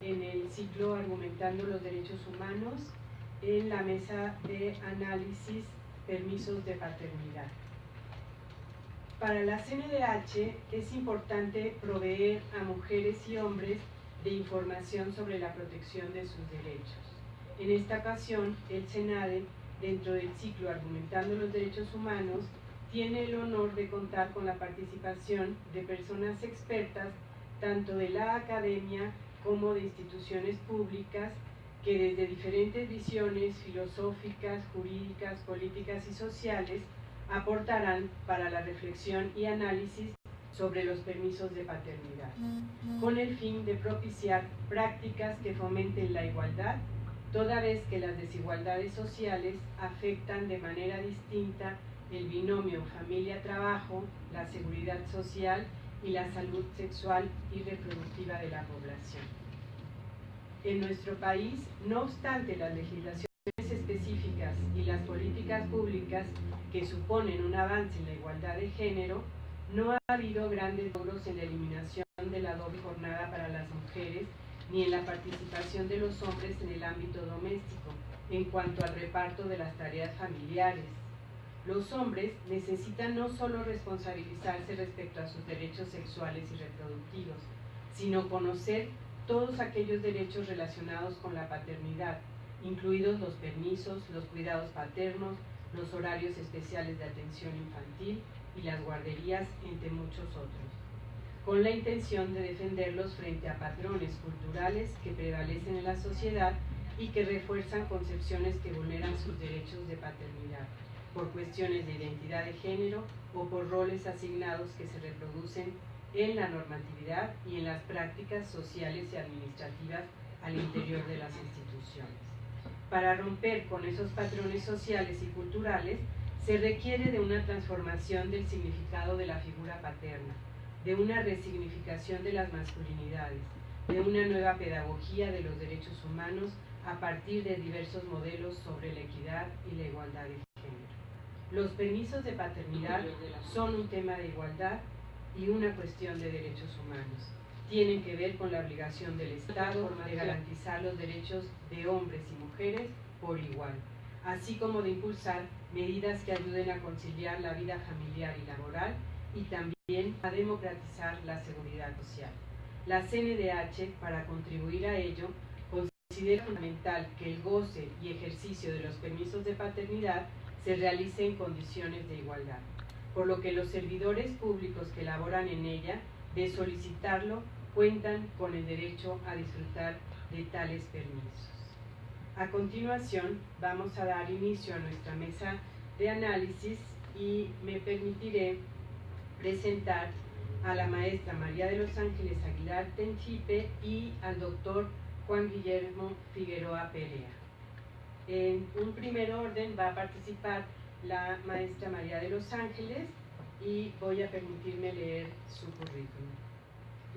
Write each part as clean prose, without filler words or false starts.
en el ciclo Argumentando los Derechos Humanos en la mesa de análisis permisos de paternidad. Para la CNDH es importante proveer a mujeres y hombres de información sobre la protección de sus derechos. En esta ocasión, el CENADE, dentro del ciclo Argumentando los Derechos Humanos, tiene el honor de contar con la participación de personas expertas tanto de la academia como de instituciones públicas que desde diferentes visiones filosóficas, jurídicas, políticas y sociales aportarán para la reflexión y análisis sobre los permisos de paternidad, con el fin de propiciar prácticas que fomenten la igualdad, toda vez que las desigualdades sociales afectan de manera distinta el binomio familia-trabajo, la seguridad social y la salud sexual y reproductiva de la población. En nuestro país, no obstante las legislaciones específicas y las políticas públicas que suponen un avance en la igualdad de género, no ha habido grandes logros en la eliminación de la doble jornada para las mujeres ni en la participación de los hombres en el ámbito doméstico en cuanto al reparto de las tareas familiares. Los hombres necesitan no solo responsabilizarse respecto a sus derechos sexuales y reproductivos, sino conocer todos aquellos derechos relacionados con la paternidad, incluidos los permisos, los cuidados paternos, los horarios especiales de atención infantil y las guarderías, entre muchos otros, con la intención de defenderlos frente a patrones culturales que prevalecen en la sociedad y que refuerzan concepciones que vulneran sus derechos de paternidad, por cuestiones de identidad de género o por roles asignados que se reproducen en la normatividad y en las prácticas sociales y administrativas al interior de las instituciones. Para romper con esos patrones sociales y culturales, se requiere de una transformación del significado de la figura paterna, de una resignificación de las masculinidades, de una nueva pedagogía de los derechos humanos a partir de diversos modelos sobre la equidad y la igualdad de género. Los permisos de paternidad son un tema de igualdad y una cuestión de derechos humanos. Tienen que ver con la obligación del Estado de garantizar los derechos de hombres y mujeres por igual, así como de impulsar medidas que ayuden a conciliar la vida familiar y laboral y también a democratizar la seguridad social. La CNDH, para contribuir a ello, considera fundamental que el goce y ejercicio de los permisos de paternidad se realice en condiciones de igualdad, por lo que los servidores públicos que laboran en ella, de solicitarlo, cuentan con el derecho a disfrutar de tales permisos. A continuación, vamos a dar inicio a nuestra mesa de análisis y me permitiré presentar a la maestra María de los Ángeles Aguilar Tenchipe y al doctor Juan Guillermo Figueroa Perea. En un primer orden va a participar la maestra María de los Ángeles y voy a permitirme leer su currículum.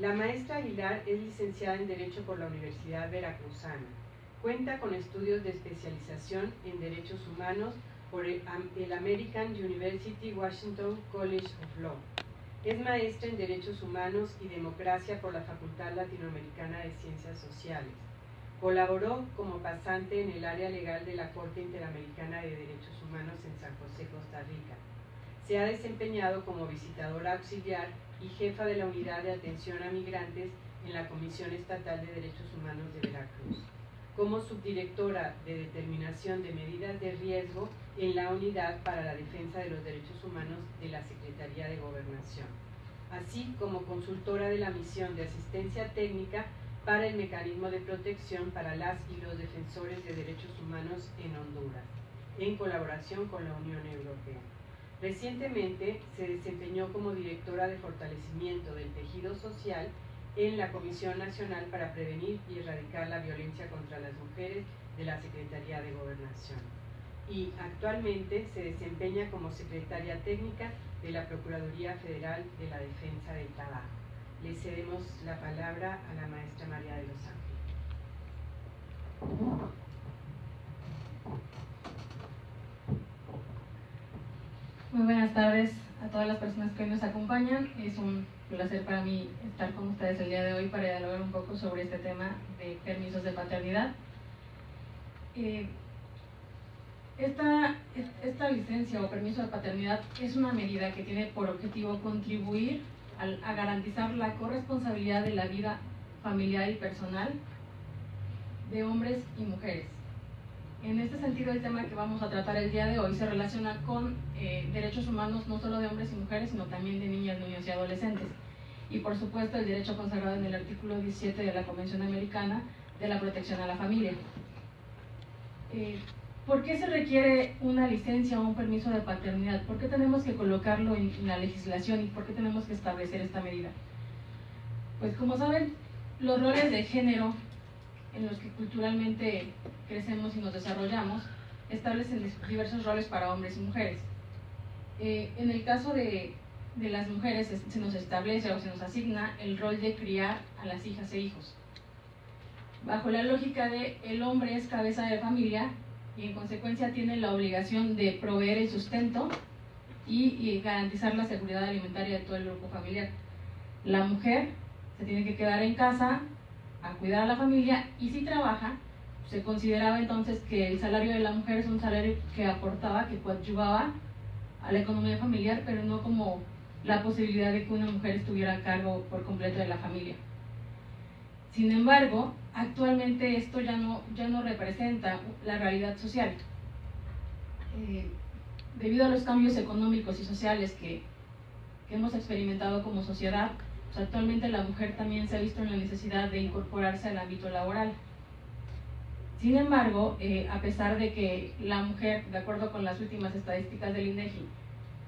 La maestra Aguilar es licenciada en Derecho por la Universidad Veracruzana. Cuenta con estudios de especialización en Derechos Humanos por el American University Washington College of Law. Es maestra en Derechos Humanos y Democracia por la Facultad Latinoamericana de Ciencias Sociales. Colaboró como pasante en el área legal de la Corte Interamericana de Derechos Humanos en San José, Costa Rica. Se ha desempeñado como visitadora auxiliar y jefa de la Unidad de Atención a Migrantes en la Comisión Estatal de Derechos Humanos de Veracruz, como subdirectora de Determinación de Medidas de Riesgo en la Unidad para la Defensa de los Derechos Humanos de la Secretaría de Gobernación, así como consultora de la Misión de Asistencia Técnica para el Mecanismo de Protección para las y los Defensores de Derechos Humanos en Honduras, en colaboración con la Unión Europea. Recientemente se desempeñó como directora de fortalecimiento del tejido social en la Comisión Nacional para Prevenir y Erradicar la Violencia contra las Mujeres de la Secretaría de Gobernación y actualmente se desempeña como secretaria técnica de la Procuraduría Federal de la Defensa del Trabajo. Le cedemos la palabra a la maestra María de los Ángeles. Muy buenas tardes a todas las personas que hoy nos acompañan. Es un placer para mí estar con ustedes el día de hoy para dialogar un poco sobre este tema de permisos de paternidad. Esta licencia o permiso de paternidad es una medida que tiene por objetivo contribuir a garantizar la corresponsabilidad de la vida familiar y personal de hombres y mujeres. En este sentido, el tema que vamos a tratar el día de hoy se relaciona con derechos humanos no solo de hombres y mujeres, sino también de niñas, niños y adolescentes. Y por supuesto el derecho consagrado en el artículo 17 de la Convención Americana de la Protección a la Familia. ¿Por qué se requiere una licencia o un permiso de paternidad? ¿Por qué tenemos que colocarlo en la legislación y por qué tenemos que establecer esta medida? Pues como saben, los roles de género en los que culturalmente crecemos y nos desarrollamos establecen diversos roles para hombres y mujeres. En el caso de las mujeres se nos establece o se nos asigna el rol de criar a las hijas e hijos. Bajo la lógica de el hombre es cabeza de familia y en consecuencia tiene la obligación de proveer el sustento y garantizar la seguridad alimentaria de todo el grupo familiar. La mujer se tiene que quedar en casa a cuidar a la familia y si trabaja, se consideraba entonces que el salario de la mujer es un salario que aportaba, que coadyuvaba a la economía familiar, pero no como la posibilidad de que una mujer estuviera a cargo por completo de la familia. Sin embargo, actualmente esto ya no representa la realidad social. Debido a los cambios económicos y sociales que hemos experimentado como sociedad, pues actualmente la mujer también se ha visto en la necesidad de incorporarse al ámbito laboral. Sin embargo, a pesar de que la mujer, de acuerdo con las últimas estadísticas del INEGI,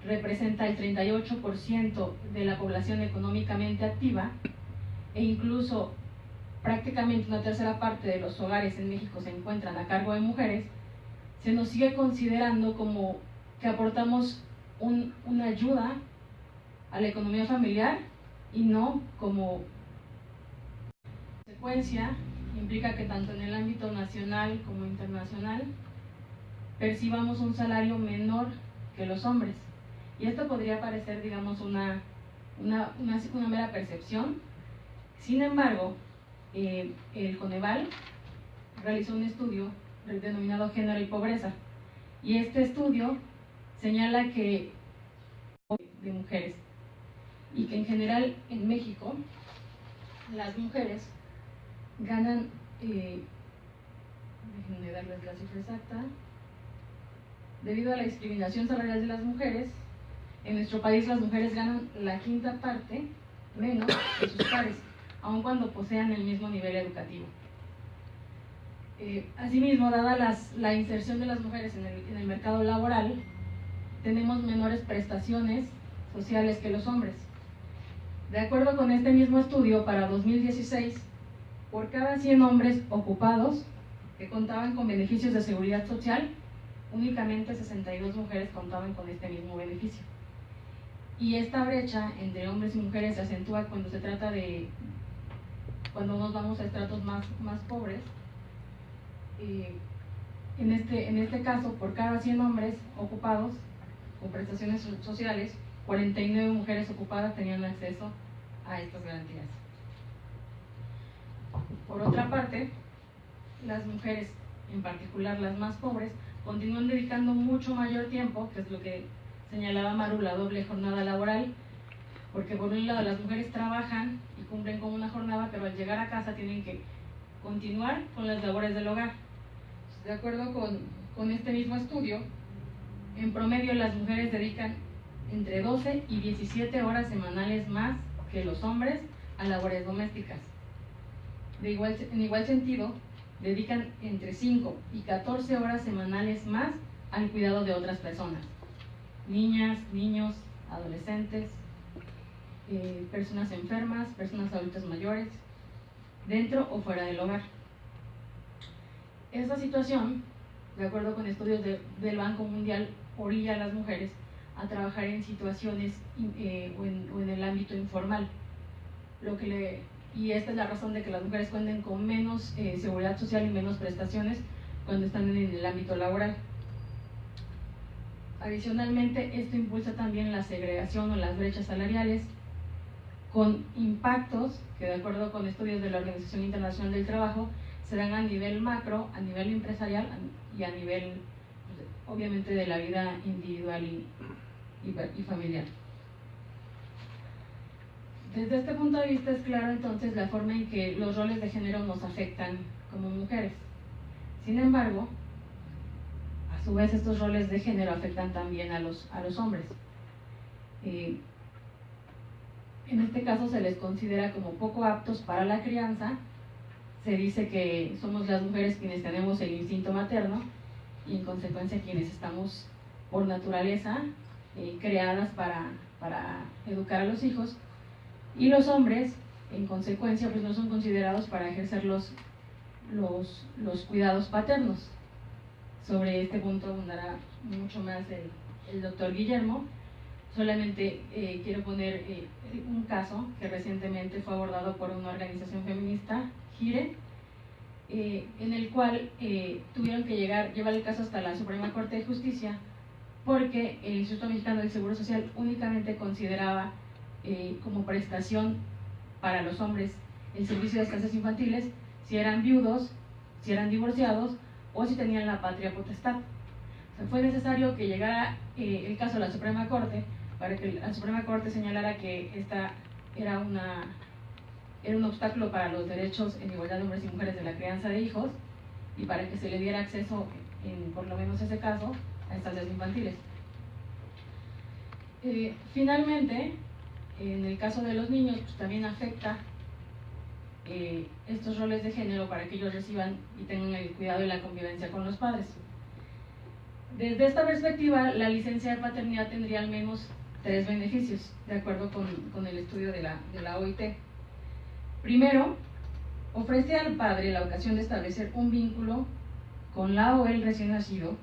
representa el 38% de la población económicamente activa e incluso prácticamente una tercera parte de los hogares en México se encuentran a cargo de mujeres, se nos sigue considerando como que aportamos una ayuda a la economía familiar y no como consecuencia implica que tanto en el ámbito nacional como internacional percibamos un salario menor que los hombres. Y esto podría parecer, digamos, una mera percepción. Sin embargo, el Coneval realizó un estudio denominado Género y Pobreza, y este estudio señala que de mujeres y que en general en México las mujeres ganan, déjenme darles la cifra exacta, debido a la discriminación salarial de las mujeres, en nuestro país las mujeres ganan la quinta parte menos que sus pares, aun cuando posean el mismo nivel educativo. Asimismo, dada la inserción de las mujeres en el mercado laboral, tenemos menores prestaciones sociales que los hombres. De acuerdo con este mismo estudio, para 2016, por cada 100 hombres ocupados que contaban con beneficios de seguridad social, únicamente 62 mujeres contaban con este mismo beneficio. Y esta brecha entre hombres y mujeres se acentúa cuando se trata de, cuando nos vamos a estratos más pobres. En este caso, por cada 100 hombres ocupados con prestaciones sociales, 49 mujeres ocupadas tenían acceso a estas garantías. Por otra parte, las mujeres, en particular las más pobres, continúan dedicando mucho mayor tiempo, que es lo que señalaba Maru, la doble jornada laboral, porque por un lado las mujeres trabajan y cumplen con una jornada, pero al llegar a casa tienen que continuar con las labores del hogar. De acuerdo con este mismo estudio, en promedio las mujeres dedican entre 12 y 17 horas semanales más que los hombres a labores domésticas. En igual sentido, dedican entre 5 y 14 horas semanales más al cuidado de otras personas, niñas, niños, adolescentes, personas enfermas, personas adultas mayores, dentro o fuera del hogar. Esta situación, de acuerdo con estudios del Banco Mundial, orilla a las mujeres a trabajar en situaciones o en el ámbito informal, y esta es la razón de que las mujeres cuenten con menos seguridad social y menos prestaciones cuando están en el ámbito laboral. Adicionalmente, esto impulsa también la segregación o las brechas salariales, con impactos que, de acuerdo con estudios de la Organización Internacional del Trabajo, se dan a nivel macro, a nivel empresarial y a nivel, obviamente, de la vida individual y familiar. Desde este punto de vista es claro entonces la forma en que los roles de género nos afectan como mujeres. Sin embargo, a su vez estos roles de género afectan también a los hombres. En este caso se les considera como poco aptos para la crianza. Se dice que somos las mujeres quienes tenemos el instinto materno y en consecuencia quienes estamos por naturaleza creadas para educar a los hijos, y los hombres en consecuencia pues no son considerados para ejercer los cuidados paternos. Sobre este punto abundará mucho más el doctor Guillermo. Solamente quiero poner un caso que recientemente fue abordado por una organización feminista, GIRE, en el cual tuvieron que llevar el caso hasta la Suprema Corte de Justicia, porque el Instituto Mexicano del Seguro Social únicamente consideraba como prestación para los hombres el servicio de estancias infantiles si eran viudos, si eran divorciados o si tenían la patria potestad. O sea, fue necesario que llegara el caso a la Suprema Corte para que la Suprema Corte señalara que esta era un obstáculo para los derechos en igualdad de hombres y mujeres de la crianza de hijos, y para que se le diera acceso, en por lo menos ese caso, a estancias infantiles. Finalmente, en el caso de los niños, pues también afecta estos roles de género para que ellos reciban y tengan el cuidado y la convivencia con los padres. Desde esta perspectiva, la licencia de paternidad tendría al menos 3 beneficios, de acuerdo con el estudio de la OIT. Primero, ofrece al padre la ocasión de establecer un vínculo con la o el recién nacido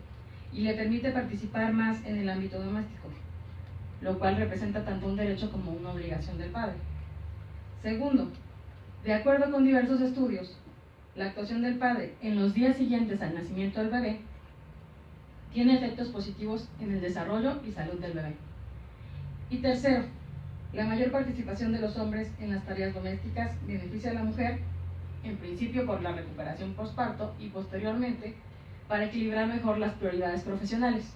y le permite participar más en el ámbito doméstico, lo cual representa tanto un derecho como una obligación del padre. Segundo, de acuerdo con diversos estudios, la actuación del padre en los días siguientes al nacimiento del bebé tiene efectos positivos en el desarrollo y salud del bebé. Y tercero, la mayor participación de los hombres en las tareas domésticas beneficia a la mujer, en principio por la recuperación postparto y posteriormente para equilibrar mejor las prioridades profesionales.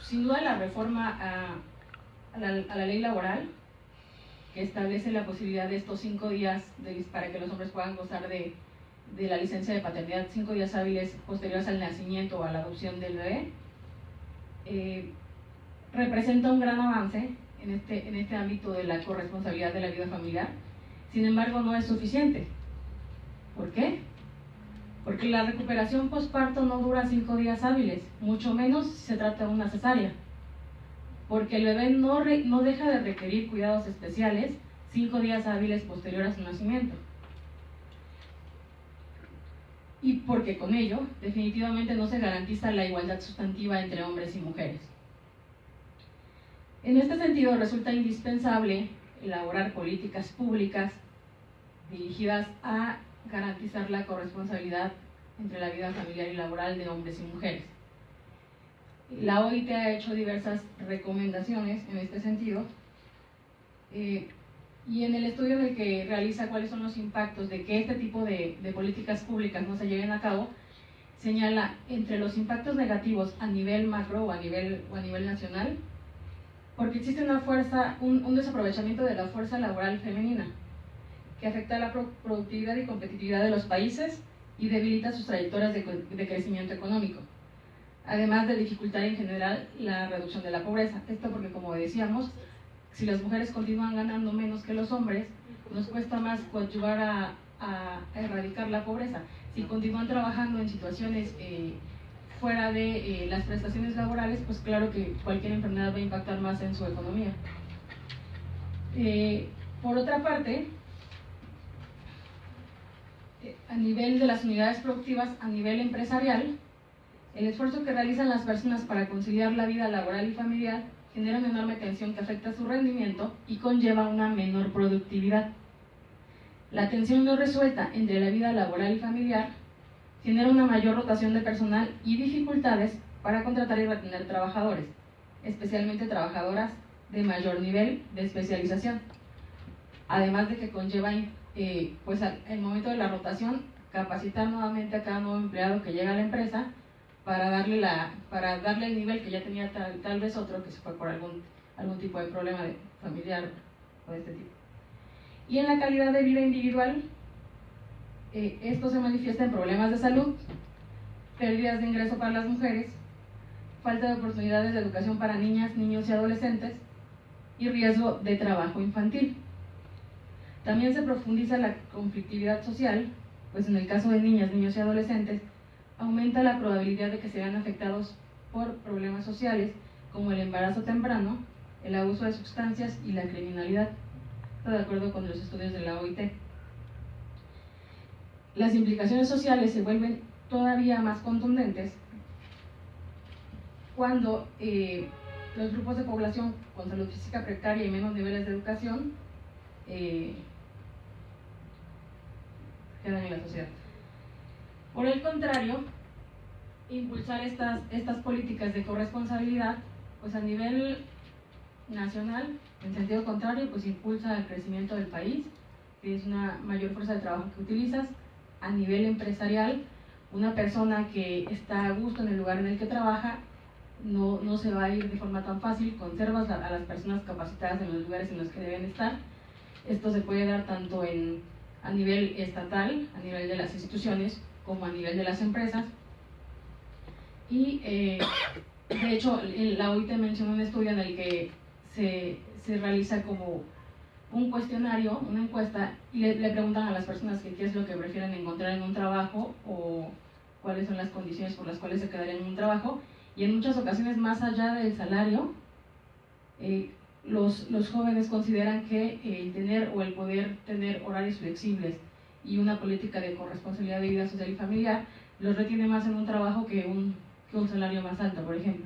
Sin duda la reforma a la ley laboral, que establece la posibilidad de estos 5 días para que los hombres puedan gozar de la licencia de paternidad, 5 días hábiles posteriores al nacimiento o a la adopción del bebé, representa un gran avance en este ámbito de la corresponsabilidad de la vida familiar. Sin embargo, no es suficiente. ¿Por qué? Porque la recuperación postparto no dura 5 días hábiles, mucho menos si se trata de una cesárea, porque el bebé no deja de requerir cuidados especiales 5 días hábiles posteriores a su nacimiento, y porque con ello definitivamente no se garantiza la igualdad sustantiva entre hombres y mujeres. En este sentido, resulta indispensable elaborar políticas públicas dirigidas a garantizar la corresponsabilidad entre la vida familiar y laboral de hombres y mujeres. La OIT ha hecho diversas recomendaciones en este sentido, y en el estudio en el que realiza cuáles son los impactos de que este tipo de políticas públicas no se lleven a cabo, señala entre los impactos negativos a nivel macro o a nivel nacional, porque existe un desaprovechamiento de la fuerza laboral femenina, que afecta la productividad y competitividad de los países y debilita sus trayectorias de crecimiento económico, además de dificultar en general la reducción de la pobreza. Esto porque, como decíamos, si las mujeres continúan ganando menos que los hombres, nos cuesta más coadyuvar a erradicar la pobreza. Si continúan trabajando en situaciones fuera de las prestaciones laborales, pues claro que cualquier enfermedad va a impactar más en su economía. Por otra parte, a nivel de las unidades productivas, a nivel empresarial, el esfuerzo que realizan las personas para conciliar la vida laboral y familiar genera una enorme tensión que afecta su rendimiento y conlleva una menor productividad. La tensión no resuelta entre la vida laboral y familiar genera una mayor rotación de personal y dificultades para contratar y retener trabajadores, especialmente trabajadoras de mayor nivel de especialización. Además de que conlleva, pues al momento de la rotación, capacitar nuevamente a cada nuevo empleado que llega a la empresa para darle el nivel que ya tenía tal vez otro que se fue por algún tipo de problema familiar o de este tipo. Y en la calidad de vida individual, esto se manifiesta en problemas de salud, pérdidas de ingreso para las mujeres, falta de oportunidades de educación para niñas, niños y adolescentes y riesgo de trabajo infantil. También se profundiza la conflictividad social, pues en el caso de niñas, niños y adolescentes, aumenta la probabilidad de que se vean afectados por problemas sociales como el embarazo temprano, el abuso de sustancias y la criminalidad. Esto de acuerdo con los estudios de la OIT. Las implicaciones sociales se vuelven todavía más contundentes cuando los grupos de población con salud física precaria y menos niveles de educación quedan en la sociedad. Por el contrario, impulsar estas políticas de corresponsabilidad, pues a nivel nacional, en sentido contrario, pues impulsa el crecimiento del país, que es una mayor fuerza de trabajo que utilizas. A nivel empresarial, una persona que está a gusto en el lugar en el que trabaja no se va a ir de forma tan fácil, conservas a las personas capacitadas en los lugares en los que deben estar. Esto se puede dar tanto a nivel estatal, a nivel de las instituciones, como a nivel de las empresas. Y de hecho, la OIT menciona un estudio en el que se realiza como un cuestionario, una encuesta, y le preguntan a las personas que qué es lo que prefieren encontrar en un trabajo o cuáles son las condiciones por las cuales se quedarían en un trabajo, y en muchas ocasiones, más allá del salario, los jóvenes consideran que el tener o el poder tener horarios flexibles y una política de corresponsabilidad de vida social y familiar los retiene más en un trabajo que un salario más alto, por ejemplo.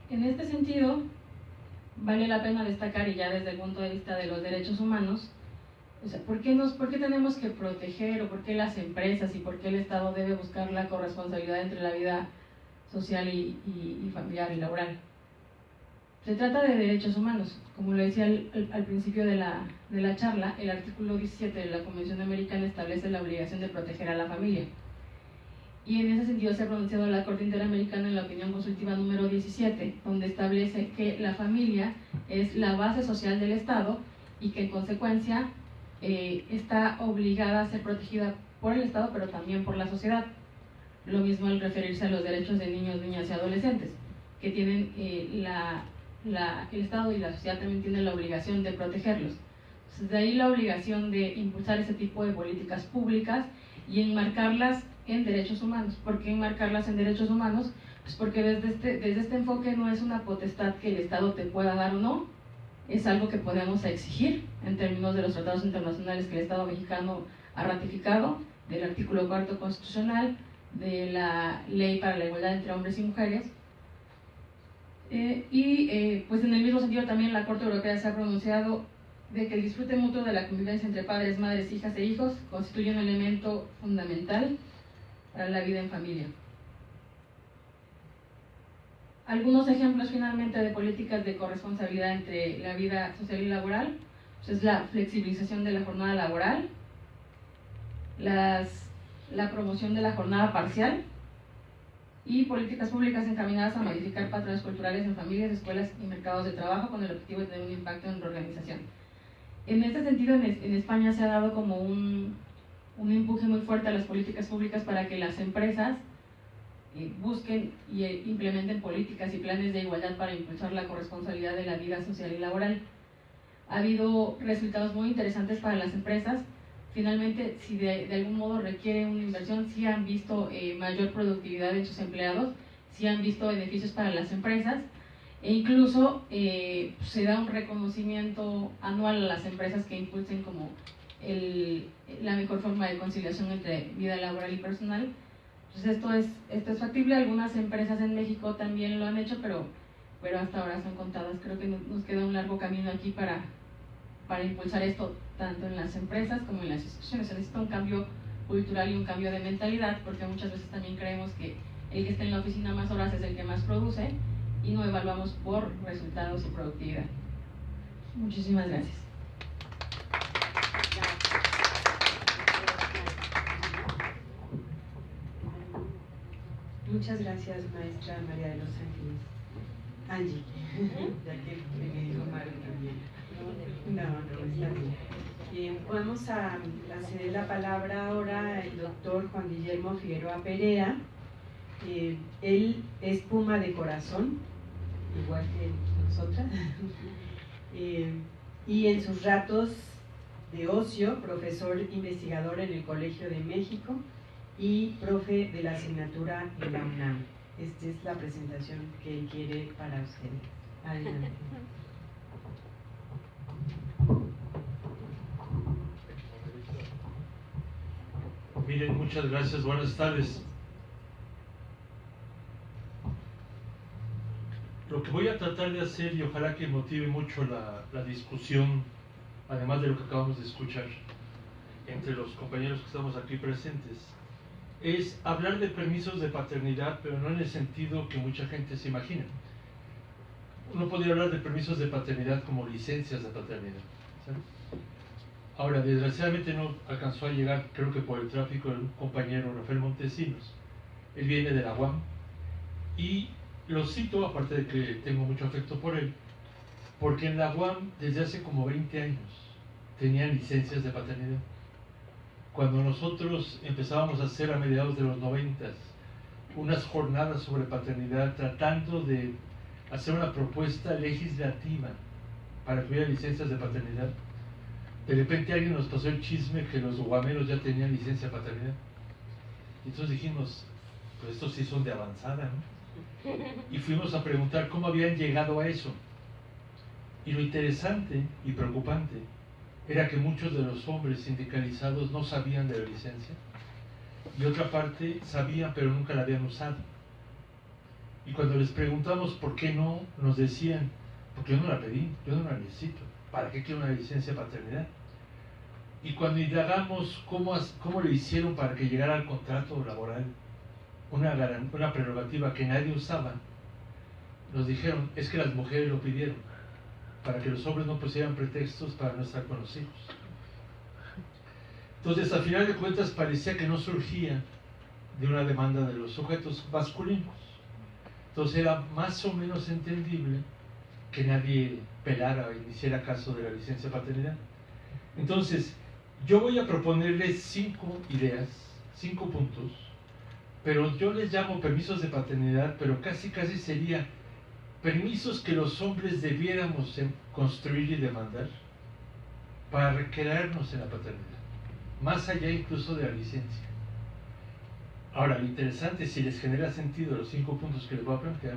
En este sentido, vale la pena destacar, y ya desde el punto de vista de los derechos humanos, o sea, ¿por qué tenemos que proteger, o por qué las empresas y por qué el Estado debe buscar la corresponsabilidad entre la vida social y familiar y laboral? Se trata de derechos humanos. Como lo decía al principio de la charla, el artículo 17 de la Convención Americana establece la obligación de proteger a la familia. Y en ese sentido se ha pronunciado la Corte Interamericana en la opinión consultiva número 17, donde establece que la familia es la base social del Estado y que en consecuencia está obligada a ser protegida por el Estado, pero también por la sociedad. Lo mismo al referirse a los derechos de niños, niñas y adolescentes, que tienen el Estado y la sociedad también tienen la obligación de protegerlos. Entonces, de ahí la obligación de impulsar ese tipo de políticas públicas y enmarcarlas en derechos humanos. ¿Por qué enmarcarlas en derechos humanos? Pues porque desde este enfoque no es una potestad que el Estado te pueda dar o no, es algo que podemos exigir en términos de los tratados internacionales que el Estado mexicano ha ratificado, del artículo 4 constitucional, de la Ley para la Igualdad entre Hombres y Mujeres. Pues en el mismo sentido también la Corte Europea se ha pronunciado de que el disfrute mutuo de la convivencia entre padres, madres, hijas e hijos constituye un elemento fundamental para la vida en familia. Algunos ejemplos finalmente de políticas de corresponsabilidad entre la vida social y laboral, pues es la flexibilización de la jornada laboral, la promoción de la jornada parcial y políticas públicas encaminadas a modificar patrones culturales en familias, escuelas y mercados de trabajo con el objetivo de tener un impacto en la organización. En este sentido, en España se ha dado como un empuje muy fuerte a las políticas públicas para que las empresas busquen y implementen políticas y planes de igualdad para impulsar la corresponsabilidad de la vida social y laboral. Ha habido resultados muy interesantes para las empresas. Finalmente, si de algún modo requiere una inversión, sí han visto mayor productividad en sus empleados, sí han visto beneficios para las empresas, e incluso se da un reconocimiento anual a las empresas que impulsen como la mejor forma de conciliación entre vida laboral y personal. Entonces esto es factible. Algunas empresas en México también lo han hecho, pero pero hasta ahora son contadas. Creo que nos queda un largo camino aquí para impulsar esto, tanto en las empresas como en las instituciones. Se necesita un cambio cultural y un cambio de mentalidad, porque muchas veces también creemos que el que está en la oficina más horas es el que más produce y no evaluamos por resultados y productividad. Muchísimas gracias. Muchas gracias, maestra María de los Ángeles. Angie, ya que me dijo Maru también. No, está bien. Vamos a ceder la palabra ahora al doctor Juan Guillermo Figueroa Perea. Él es Puma de corazón, igual que nosotras. Y en sus ratos de ocio, profesor investigador en el Colegio de México y profe de la asignatura en la UNAM. Esta es la presentación que él quiere para ustedes. Adelante. Miren, muchas gracias, buenas tardes. Lo que voy a tratar de hacer, y ojalá que motive mucho la discusión, además de lo que acabamos de escuchar entre los compañeros que estamos aquí presentes, es hablar de permisos de paternidad, pero no en el sentido que mucha gente se imagina. Uno podría hablar de permisos de paternidad como licencias de paternidad, ¿sabes? Ahora, desgraciadamente no alcanzó a llegar, creo que por el tráfico, el compañero Rafael Montesinos. Él viene de la UAM y lo cito, aparte de que tengo mucho afecto por él, porque en la UAM desde hace como 20 años tenían licencias de paternidad. Cuando nosotros empezábamos a hacer a mediados de los 90 unas jornadas sobre paternidad tratando de hacer una propuesta legislativa para que hubiera licencias de paternidad, de repente alguien nos pasó el chisme que los guameros ya tenían licencia de paternidad. Y entonces dijimos, pues estos sí son de avanzada, ¿no? Y fuimos a preguntar cómo habían llegado a eso. Y lo interesante y preocupante era que muchos de los hombres sindicalizados no sabían de la licencia, y otra parte sabían pero nunca la habían usado. Y cuando les preguntamos por qué no, nos decían, porque yo no la pedí, yo no la necesito, ¿para qué quiero una licencia de paternidad? Y cuando indagamos cómo le hicieron para que llegara al contrato laboral una prerrogativa que nadie usaba, nos dijeron, es que las mujeres lo pidieron, para que los hombres no pusieran pretextos para no estar con los hijos. Entonces, al final de cuentas, parecía que no surgía de una demanda de los sujetos masculinos. Entonces era más o menos entendible que nadie pelara y hiciera caso de la licencia de paternidad. Entonces, yo voy a proponerles 5 ideas, 5 puntos, pero yo les llamo permisos de paternidad, pero casi sería permisos que los hombres debiéramos construir y demandar para recrearnos en la paternidad, más allá incluso de la licencia. Ahora, lo interesante, si les genera sentido los 5 puntos que les voy a plantear,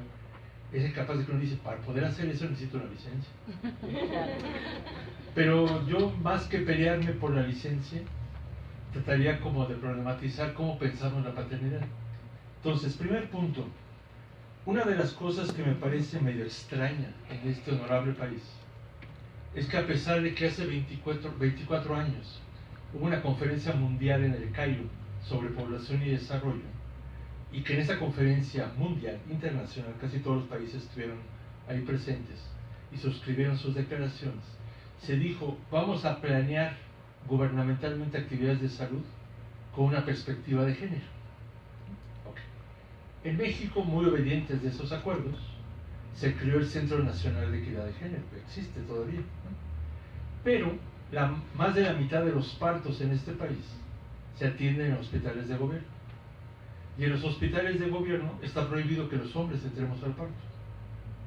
es capaz de que uno dice, para poder hacer eso necesito una licencia. Pero yo, más que pelearme por la licencia, trataría como de problematizar cómo pensamos la paternidad. Entonces, primer punto, una de las cosas que me parece medio extraña en este honorable país es que a pesar de que hace 24 años hubo una conferencia mundial en el Cairo sobre población y desarrollo, y que en esa conferencia mundial, internacional, casi todos los países estuvieron ahí presentes y suscribieron sus declaraciones, se dijo, vamos a planear gubernamentalmente actividades de salud con una perspectiva de género. En México, muy obedientes de esos acuerdos, se creó el Centro Nacional de Equidad de Género, que existe todavía, ¿no? Pero más de la mitad de los partos en este país se atienden en hospitales de gobierno. Y en los hospitales de gobierno está prohibido que los hombres entremos al parto.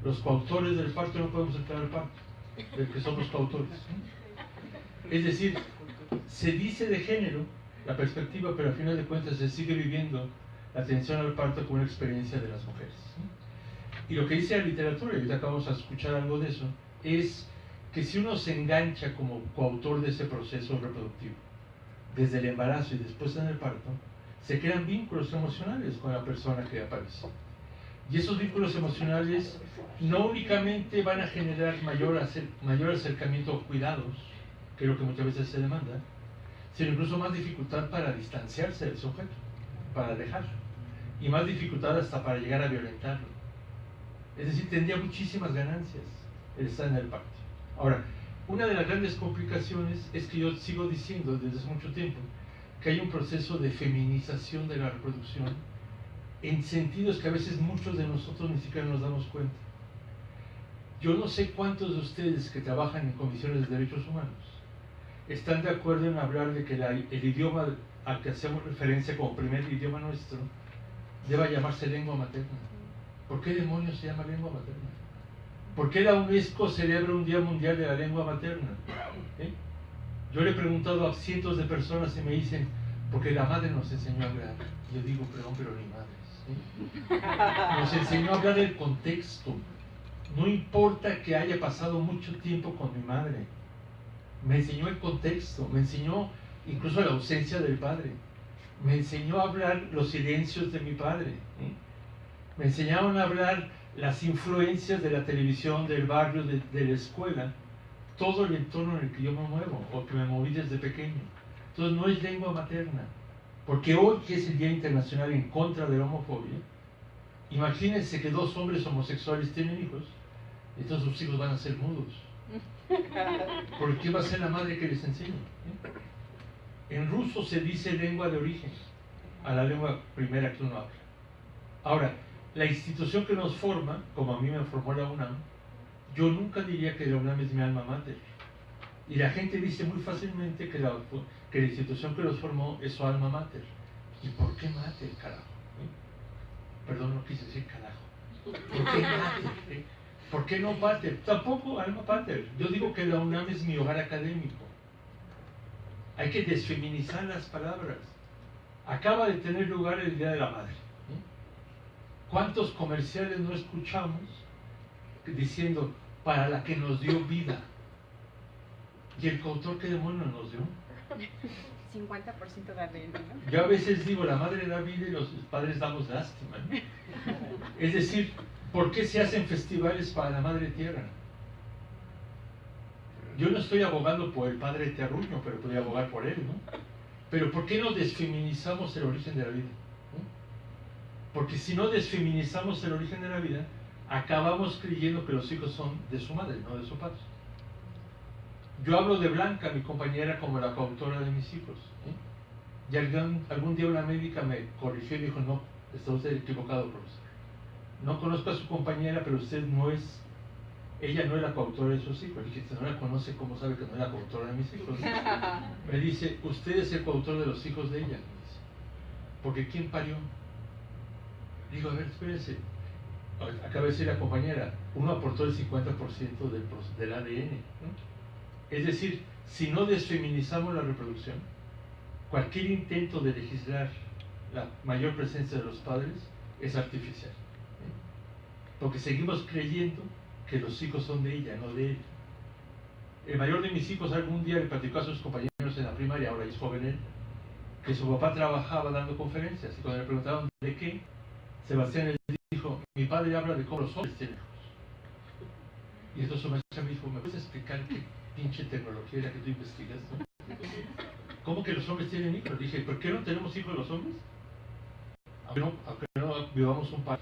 Los coautores del parto no podemos entrar al parto, del que somos coautores, ¿no? Es decir, se dice de género la perspectiva, pero al final de cuentas se sigue viviendo la atención al parto como una experiencia de las mujeres, ¿no? Y lo que dice la literatura, y ahorita acabamos a escuchar algo de eso, es que si uno se engancha como coautor de ese proceso reproductivo, desde el embarazo y después en el parto, se crean vínculos emocionales con la persona que aparece. Y esos vínculos emocionales no únicamente van a generar mayor acercamiento o cuidados, que es lo que muchas veces se demanda, sino incluso más dificultad para distanciarse del sujeto, para alejarlo, y más dificultad hasta para llegar a violentarlo. Es decir, tendría muchísimas ganancias el estar en el parto. Ahora, una de las grandes complicaciones es que yo sigo diciendo desde hace mucho tiempo que hay un proceso de feminización de la reproducción en sentidos que a veces muchos de nosotros ni siquiera nos damos cuenta. Yo no sé cuántos de ustedes que trabajan en comisiones de derechos humanos están de acuerdo en hablar de que el idioma al que hacemos referencia como primer idioma nuestro deba llamarse lengua materna. ¿Por qué demonios se llama lengua materna? ¿Por qué la UNESCO celebra un Día Mundial de la Lengua Materna? Yo le he preguntado a cientos de personas y me dicen, porque la madre nos enseñó a hablar. Yo digo, perdón, pero ni madres. Nos enseñó a hablar del contexto. No importa que haya pasado mucho tiempo con mi madre. Me enseñó el contexto, me enseñó incluso la ausencia del padre. Me enseñó a hablar los silencios de mi padre. Me enseñaron a hablar las influencias de la televisión, del barrio, de la escuela, todo el entorno en el que yo me muevo o que me moví desde pequeño. Entonces no es lengua materna, porque hoy que es el Día Internacional en contra de la homofobia, imagínense que dos hombres homosexuales tienen hijos, entonces sus hijos van a ser mudos. ¿Por qué va a ser la madre que les enseñe? En ruso se dice lengua de origen a la lengua primera que uno habla. Ahora, la institución que nos forma, como a mí me formó la UNAM, yo nunca diría que la UNAM es mi alma mater. Y la gente dice muy fácilmente que la institución que los formó es su alma mater. ¿Y por qué mater, carajo? Perdón, no quise decir carajo. ¿Por qué mater? ¿Por qué no pater? Tampoco alma pater. Yo digo que la UNAM es mi hogar académico. Hay que desfeminizar las palabras. Acaba de tener lugar el Día de la Madre. ¿Cuántos comerciales no escuchamos diciendo para la que nos dio vida? ¿Y el coautor qué demonios nos dio? 50% de ADN, ¿no? Yo a veces digo, la madre da vida y los padres damos lástima, ¿no? Es decir, ¿por qué se hacen festivales para la madre tierra? Yo no estoy abogando por el padre terruño, pero podría abogar por él, ¿no? Pero ¿por qué no desfeminizamos el origen de la vida? Porque si no desfeminizamos el origen de la vida, acabamos creyendo que los hijos son de su madre, no de su padre. Yo hablo de Blanca, mi compañera, como la coautora de mis hijos. Y algún día una médica me corrigió y dijo, no, está usted equivocado, profesor. No conozco a su compañera, pero ella no es la coautora de sus hijos. Le dije, no la conoce, ¿cómo sabe que no es la coautora de mis hijos? Me dice, usted es el coautor de los hijos de ella. Me dice, porque ¿quién parió? Digo, a ver, espérese. Acaba de decir la compañera, uno aportó el 50% del ADN, ¿no? Es decir, si no desfeminizamos la reproducción, cualquier intento de legislar la mayor presencia de los padres es artificial. Porque seguimos creyendo que los hijos son de ella, no de él. El mayor de mis hijos algún día le platicó a sus compañeros en la primaria, ahora es joven él, que su papá trabajaba dando conferencias, y cuando le preguntaron de qué, Sebastián le dijo, mi padre habla de cómo los hombres tienen hijos. Y entonces su maestra me dijo, ¿me puedes explicar qué pinche tecnología es la que tú investigas? ¿Cómo que los hombres tienen hijos? Dije, ¿por qué no tenemos hijos los hombres? Aunque no vivamos un par.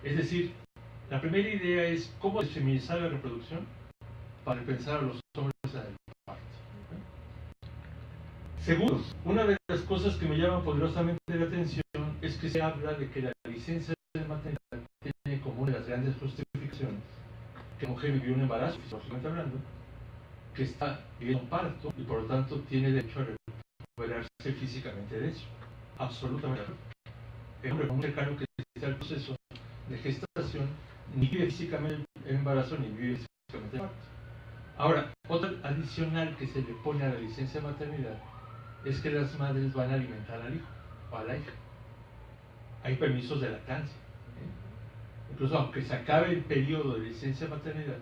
Es decir, la primera idea es cómo desfeminizar la reproducción para pensar a los hombres en el parto. Segundo, una de las cosas que me llama poderosamente la atención es que se habla de que la licencia de maternidad tiene como una de las grandes justificaciones que la mujer vivió un embarazo, fisiológicamente hablando, que está viviendo un parto y por lo tanto tiene derecho a recuperarse físicamente de eso. Absolutamente. El hombre muy cercano que está el proceso de gestación ni vive físicamente el embarazo ni vive físicamente el parto. Ahora, otra adicional que se le pone a la licencia de maternidad es que las madres van a alimentar al hijo o a la hija. Hay permisos de lactancia. Incluso aunque se acabe el periodo de licencia de maternidad,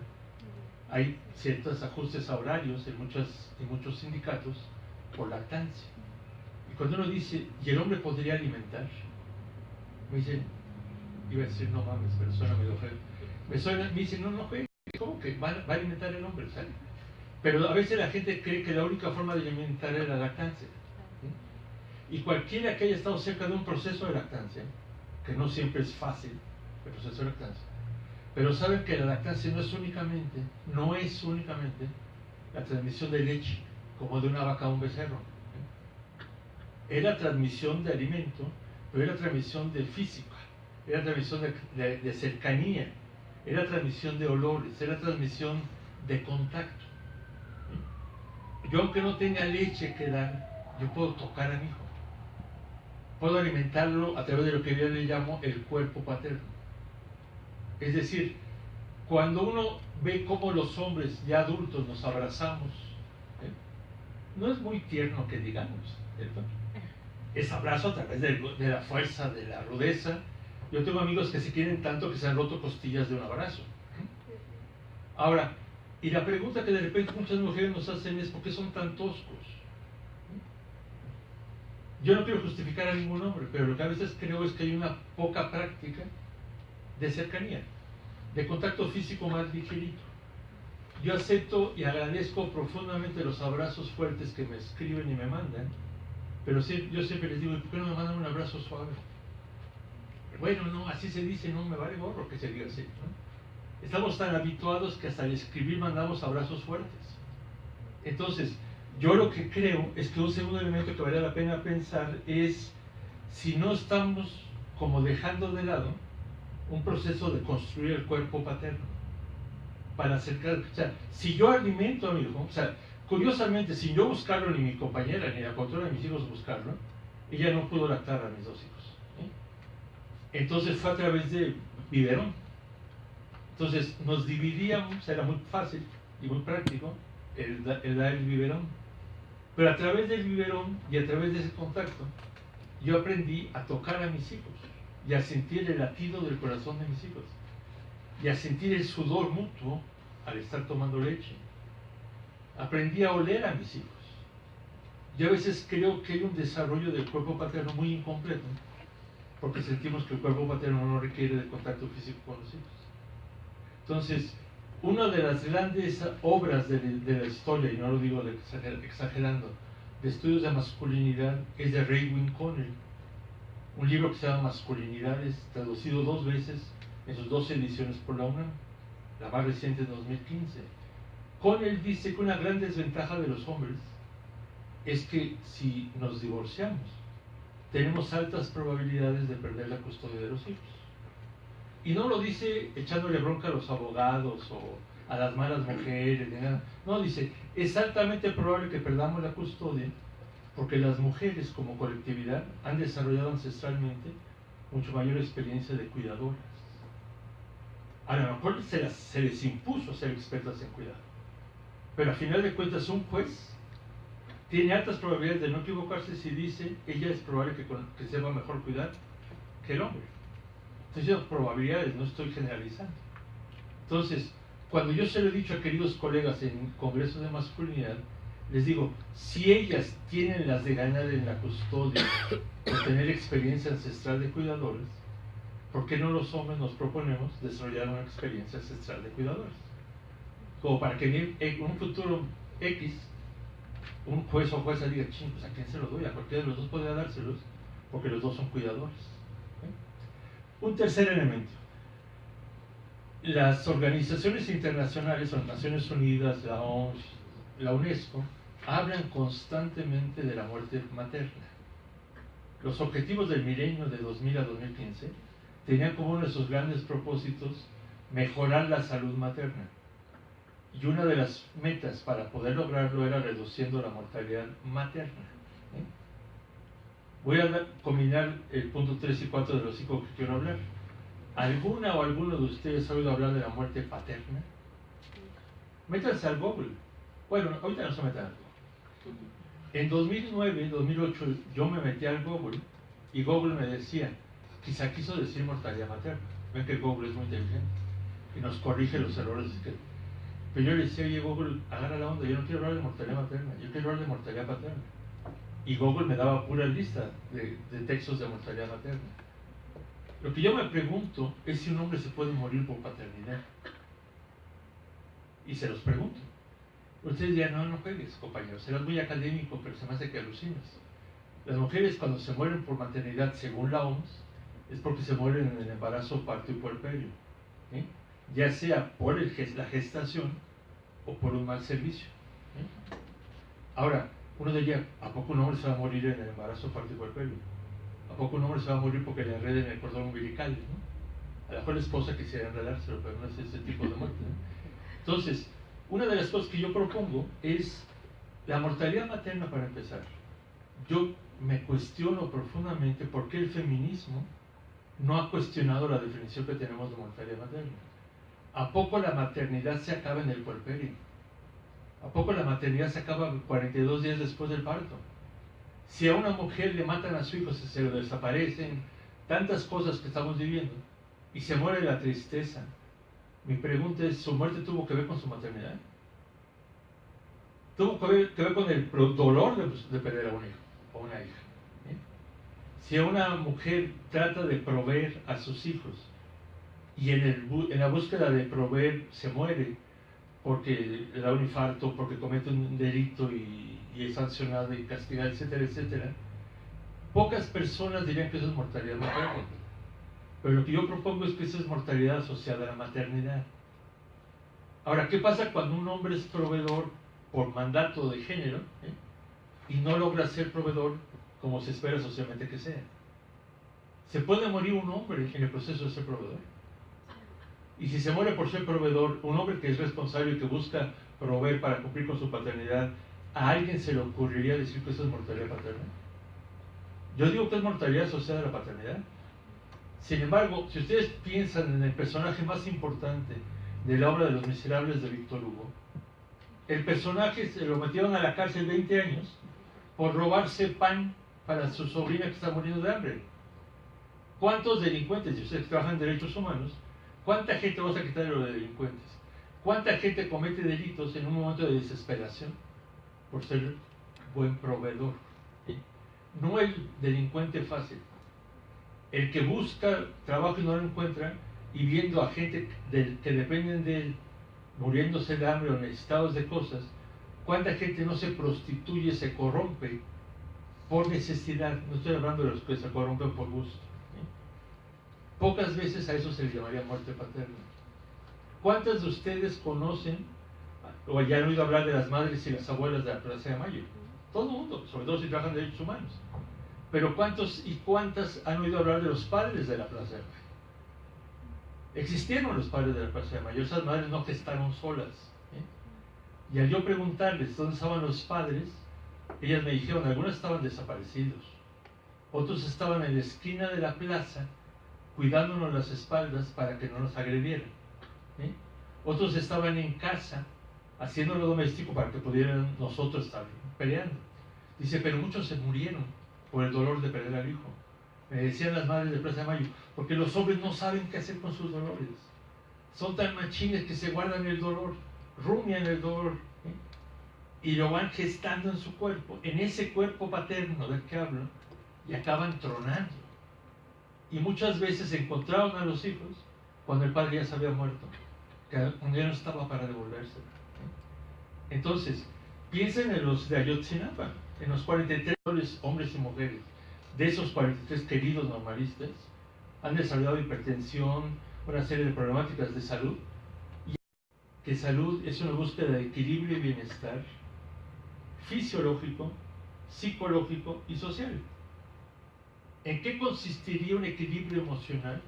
hay ciertos ajustes a horarios en muchos sindicatos por lactancia. Y cuando uno dice, ¿y el hombre podría alimentar? Me dicen, iba a decir no mames, pero suena medio feo. Me dicen, no juegues, ¿cómo que va a alimentar el hombre? ¿Sale? Pero a veces la gente cree que la única forma de alimentar es la lactancia. ¿Sí? Y cualquiera que haya estado cerca de un proceso de lactancia, que no siempre es fácil, el proceso de lactancia, pero saben que la lactancia no es únicamente la transmisión de leche, como de una vaca a un becerro. Es la transmisión de alimento, pero es la transmisión de física, es la transmisión de cercanía, es la transmisión de olores, es la transmisión de contacto. Yo, aunque no tenga leche que dar, yo puedo tocar a mi hijo, puedo alimentarlo a través de lo que yo le llamo el cuerpo paterno. Es decir, cuando uno ve cómo los hombres ya adultos nos abrazamos, no es muy tierno que digamos, ¿cierto? Es abrazo a través de la fuerza, de la rudeza. Yo tengo amigos que se quieren tanto que se han roto costillas de un abrazo. Ahora, y la pregunta que de repente muchas mujeres nos hacen es: ¿por qué son tan toscos? Yo no quiero justificar a ningún hombre, pero lo que a veces creo es que hay una poca práctica de cercanía, de contacto físico más ligerito. Yo acepto y agradezco profundamente los abrazos fuertes que me escriben y me mandan, pero sí, yo siempre les digo: ¿por qué no me mandan un abrazo suave? Bueno, no, así se dice, no me vale gorro que se diga así, ¿no? Estamos tan habituados que hasta al escribir mandamos abrazos fuertes. Entonces, yo lo que creo es que un segundo elemento que vale la pena pensar es si no estamos como dejando de lado un proceso de construir el cuerpo paterno para acercar. O sea, si yo alimento a mi hijo, o sea, curiosamente, sin yo buscarlo, ni mi compañera, ni la control de mis hijos buscarlo, ella no pudo lactar a mis dos hijos, ¿sí? Entonces fue a través de biberón. Entonces nos dividíamos, era muy fácil y muy práctico el dar el biberón. Pero a través del biberón y a través de ese contacto, yo aprendí a tocar a mis hijos y a sentir el latido del corazón de mis hijos y a sentir el sudor mutuo al estar tomando leche. Aprendí a oler a mis hijos. Yo a veces creo que hay un desarrollo del cuerpo paterno muy incompleto, porque sentimos que el cuerpo paterno no requiere de contacto físico con los hijos. Entonces, una de las grandes obras de la historia, y no lo digo exagerando, de estudios de masculinidad, es de Raywin Connell. Un libro que se llama Masculinidades, traducido 2 veces en sus 2 ediciones por la UNAM, la más reciente en 2015. Connell dice que una gran desventaja de los hombres es que si nos divorciamos, tenemos altas probabilidades de perder la custodia de los hijos. Y no lo dice echándole bronca a los abogados o a las malas mujeres, ni nada. No, dice, es altamente probable que perdamos la custodia porque las mujeres como colectividad han desarrollado ancestralmente mucho mayor experiencia de cuidadoras. A lo mejor se les impuso ser expertas en cuidado, pero a final de cuentas un juez tiene altas probabilidades de no equivocarse si dice: ella es probable que sepa mejor cuidar que el hombre. Estoy diciendo probabilidades, no estoy generalizando. Entonces, cuando yo se lo he dicho a queridos colegas en congresos de masculinidad, les digo: si ellas tienen las de ganar en la custodia por tener experiencia ancestral de cuidadores, ¿por qué no los hombres nos proponemos desarrollar una experiencia ancestral de cuidadores? Como para que en un futuro X, un juez o jueza diga: ching, pues ¿a quién se lo doy? A cualquiera de los dos podría dárselos, porque los dos son cuidadores. Un tercer elemento: las organizaciones internacionales, o las Naciones Unidas, la OMS, la UNESCO, hablan constantemente de la muerte materna. Los objetivos del milenio de 2000 a 2015 tenían como uno de sus grandes propósitos mejorar la salud materna. Y una de las metas para poder lograrlo era reduciendo la mortalidad materna. Voy a combinar el punto 3 y 4 de los 5 que quiero hablar. ¿Alguna o alguno de ustedes ha oído hablar de la muerte paterna? Métanse al Google. Bueno, ahorita no se metan al Google. En 2009, 2008, yo me metí al Google y Google me decía: quizá quiso decir mortalidad materna. Ven que Google es muy inteligente y nos corrige los errores. Pero yo le decía: oye Google, agarra la onda, yo no quiero hablar de mortalidad materna, yo quiero hablar de mortalidad paterna. Y Google me daba pura lista de textos de mortalidad materna. Lo que yo me pregunto es si un hombre se puede morir por paternidad. Y se los pregunto. Ustedes dirán, no, no juegues, compañero, serás muy académico, pero se me hace que alucinas. Las mujeres cuando se mueren por maternidad, según la OMS, es porque se mueren en el embarazo, parto y puerperio. ¿Eh? Ya sea por la gestación o por un mal servicio. ¿Eh? Ahora, uno diría, ¿a poco un hombre se va a morir en el embarazo, parto y puerperio? ¿A poco un hombre se va a morir porque le enreden el cordón umbilical? ¿No? A lo mejor la esposa quisiera enredárselo, pero no es ese tipo de muerte. ¿No? Entonces, una de las cosas que yo propongo es la mortalidad materna para empezar. Yo me cuestiono profundamente por qué el feminismo no ha cuestionado la definición que tenemos de mortalidad materna. ¿A poco la maternidad se acaba en el puerperio? ¿A poco la maternidad se acaba 42 días después del parto? Si a una mujer le matan a su hijo, se lo desaparecen, tantas cosas que estamos viviendo, y se muere la tristeza, mi pregunta es, ¿su muerte tuvo que ver con su maternidad? ¿Tuvo que ver con el dolor de perder a un hijo o una hija? ¿Eh? Si una mujer trata de proveer a sus hijos y en la búsqueda de proveer se muere porque le da un infarto, porque comete un delito y es sancionada y castigada, etcétera, etcétera, pocas personas dirían que eso es mortalidad materna. Pero lo que yo propongo es que eso es mortalidad asociada a la maternidad. Ahora, ¿qué pasa cuando un hombre es proveedor por mandato de género y no logra ser proveedor como se espera socialmente que sea? ¿Se puede morir un hombre en el proceso de ser proveedor? Y si se muere por ser proveedor, un hombre que es responsable y que busca proveer para cumplir con su paternidad, ¿a alguien se le ocurriría decir que eso es mortalidad paterna? Yo digo que es mortalidad asociada a la paternidad. Sin embargo, si ustedes piensan en el personaje más importante de la obra de Los Miserables de Víctor Hugo, el personaje se lo metieron a la cárcel 20 años por robarse pan para su sobrina que está muriendo de hambre. ¿Cuántos delincuentes, y ustedes trabajan en derechos humanos, cuánta gente vas a quitar de los delincuentes? ¿Cuánta gente comete delitos en un momento de desesperación por ser buen proveedor? No el delincuente fácil, el que busca trabajo y no lo encuentra, y viendo a gente que dependen de él muriéndose de hambre o necesitados de cosas. ¿Cuánta gente no se prostituye, se corrompe por necesidad? No estoy hablando de los que se corrompen por gusto. Pocas veces a eso se le llamaría muerte paterna. ¿Cuántas de ustedes conocen o ya han oído hablar de las madres y las abuelas de la Plaza de Mayo? Todo el mundo, sobre todo si trabajan en derechos humanos. Pero ¿cuántos y cuántas han oído hablar de los padres de la Plaza de Mayo? Existieron los padres de la Plaza de Mayo, esas madres no gestaron solas. Y al yo preguntarles dónde estaban los padres, ellas me dijeron, algunos estaban desaparecidos, otros estaban en la esquina de la plaza cuidándonos las espaldas para que no nos agredieran. Otros estaban en casa haciendo lo doméstico para que pudieran nosotros estar peleando. Dice, pero muchos se murieron por el dolor de perder al hijo. Me decían las madres de Plaza de Mayo, porque los hombres no saben qué hacer con sus dolores. Son tan machines que se guardan el dolor, rumian el dolor, y lo van gestando en su cuerpo, en ese cuerpo paterno del que hablo, y acaban tronando. Y muchas veces encontraron a los hijos cuando el padre ya se había muerto, que un día no estaba para devolverse. Entonces, piensen en los de Ayotzinapa, en los 43 hombres y mujeres. De esos 43 queridos normalistas, han desarrollado hipertensión, una serie de problemáticas de salud, y que salud es una búsqueda de equilibrio y bienestar fisiológico, psicológico y social. ¿En qué consistiría un equilibrio emocional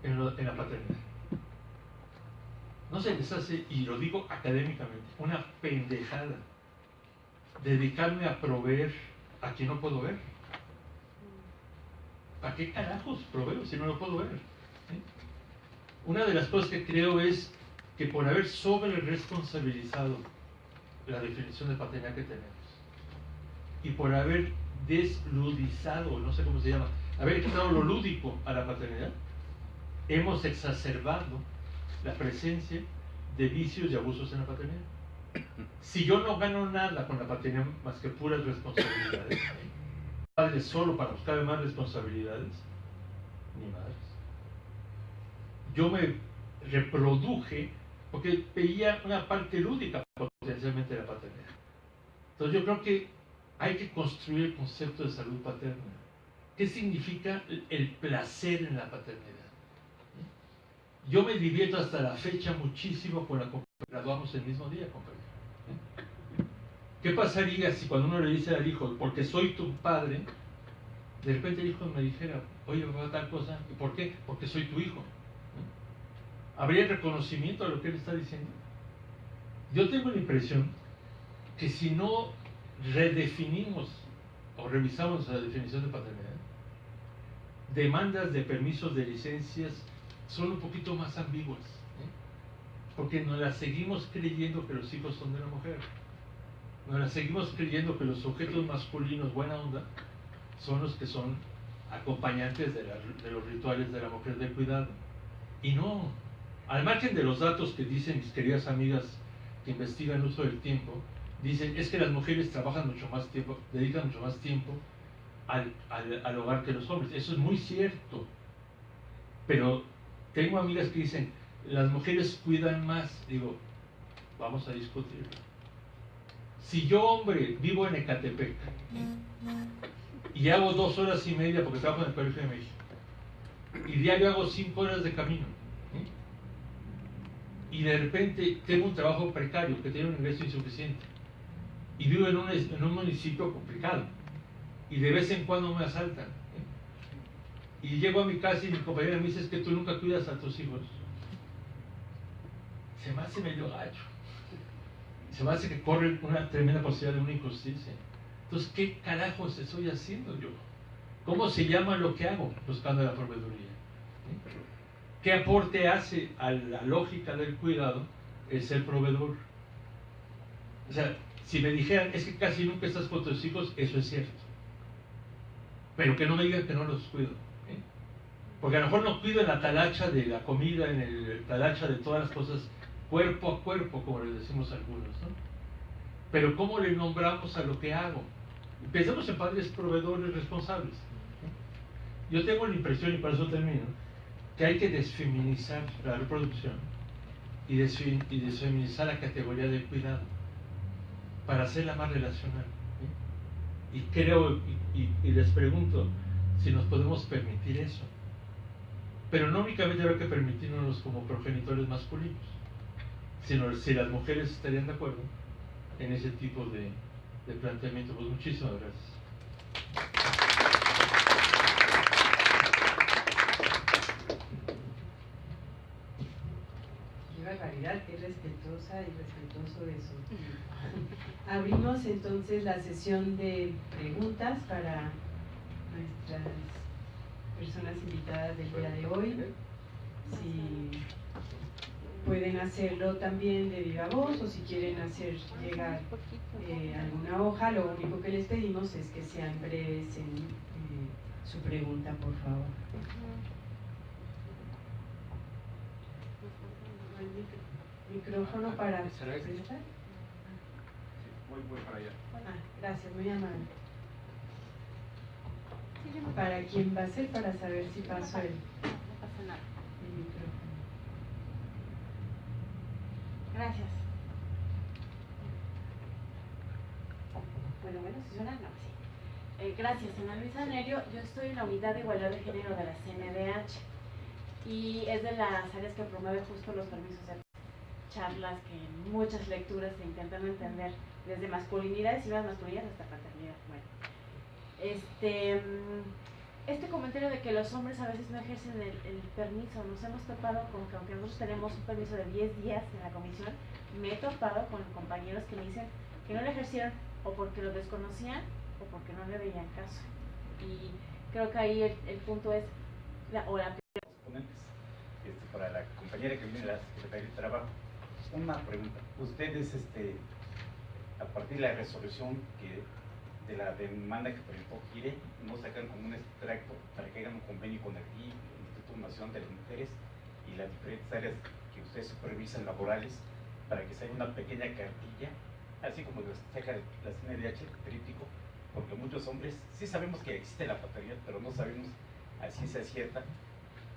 en la paternidad? No se les hace, y lo digo académicamente, una pendejada dedicarme a proveer a quien no puedo ver. ¿Para qué carajos proveo si no lo puedo ver? Una de las cosas que creo es que por haber sobre responsabilizado la definición de paternidad que tenemos y por haber desludizado, no sé cómo se llama, haber quitado lo lúdico a la paternidad, hemos exacerbado la presencia de vicios y abusos en la paternidad. Si yo no gano nada con la paternidad más que puras responsabilidades, padres solo para buscar más responsabilidades, ni madres. yo me reproduje porque veía una parte lúdica potencialmente de la paternidad. Entonces yo creo que hay que construir el concepto de salud paterna. ¿Qué significa el placer en la paternidad? Yo me divierto hasta la fecha muchísimo con la compañera. Graduamos el mismo día, compañero. ¿Qué pasaría si cuando uno le dice al hijo, porque soy tu padre, de repente el hijo me dijera, oye, papá, tal cosa, ¿y por qué? Porque soy tu hijo. ¿Habría reconocimiento a lo que él está diciendo? Yo tengo la impresión que si no redefinimos o revisamos la definición de paternidad, demandas de permisos de licencias son un poquito más ambiguas, porque nos las seguimos creyendo que los hijos son de la mujer, nos las seguimos creyendo que los sujetos masculinos buena onda son los que son acompañantes de los rituales de la mujer de cuidado, y no, al margen de los datos que dicen mis queridas amigas que investigan el uso del tiempo, dicen es que las mujeres trabajan mucho más tiempo, dedican mucho más tiempo al hogar que los hombres. Eso es muy cierto, pero tengo amigas que dicen las mujeres cuidan más. Digo, vamos a discutirlo. Si yo, hombre, vivo en Ecatepec y hago 2 horas y media porque trabajo en el Colegio de México y diario hago 5 horas de camino, y de repente tengo un trabajo precario que tiene un ingreso insuficiente y vivo en un municipio complicado y de vez en cuando me asaltan, y llego a mi casa y mi compañera me dice es que tú nunca cuidas a tus hijos, se me hace medio gacho, se me hace que corre una tremenda posibilidad de una injusticia. Entonces, ¿qué carajos estoy haciendo yo? ¿Cómo se llama lo que hago buscando la proveeduría? ¿Qué aporte hace a la lógica del cuidado el ser proveedor? O sea, si me dijeran, es que casi nunca estás con tus hijos, eso es cierto. Pero que no me digan que no los cuido. Porque a lo mejor no cuido en la talacha de la comida, en el talacha de todas las cosas, cuerpo a cuerpo, como les decimos algunos, ¿no? Pero ¿cómo le nombramos a lo que hago? Pensemos en padres proveedores responsables. Yo tengo la impresión, y para eso termino, que hay que desfeminizar la reproducción y desfeminizar la categoría de cuidado para hacerla más relacional. Y creo, y les pregunto si nos podemos permitir eso. Pero no únicamente habrá que permitirnos como progenitores masculinos, sino si las mujeres estarían de acuerdo en ese tipo de planteamiento. Pues muchísimas gracias. Qué barbaridad, qué respetuosa y respetuoso de su. Abrimos entonces la sesión de preguntas para nuestras personas invitadas del día de hoy. Si pueden hacerlo también de viva voz o si quieren hacer llegar alguna hoja, lo único que les pedimos es que sean breves en su pregunta, por favor. Micrófono para presentar. Voy para allá. Gracias, muy amable. ¿Para quién va a ser? Para saber si paso el micrófono. Gracias. Bueno, si suena, no, sí. Gracias, Ana Luisa Nerio. Yo estoy en la Unidad de Igualdad de Género de la CNDH y es de las áreas que promueve justo los permisos de charlas, que en muchas lecturas se intentan entender desde masculinidades y las masculinidades hasta paternidad. Bueno, este comentario de que los hombres a veces no ejercen el permiso, nos hemos topado con que aunque nosotros tenemos un permiso de 10 días en la comisión, me he topado con compañeros que me dicen que no lo ejercieron o porque lo desconocían o porque no le veían caso. Y creo que ahí el punto es para la compañera que viene de la Secretaría de Trabajo. Una pregunta. Ustedes, a partir de la resolución de la demanda que presentó GIRE, no sacan como un extracto para que hagan un convenio con el Instituto Nacional de las Mujeres y las diferentes áreas que ustedes supervisan laborales, para que se haga una pequeña cartilla, así como lo saca la CNDH crítico, porque muchos hombres sí sabemos que existe la paternidad, pero no sabemos a ciencia cierta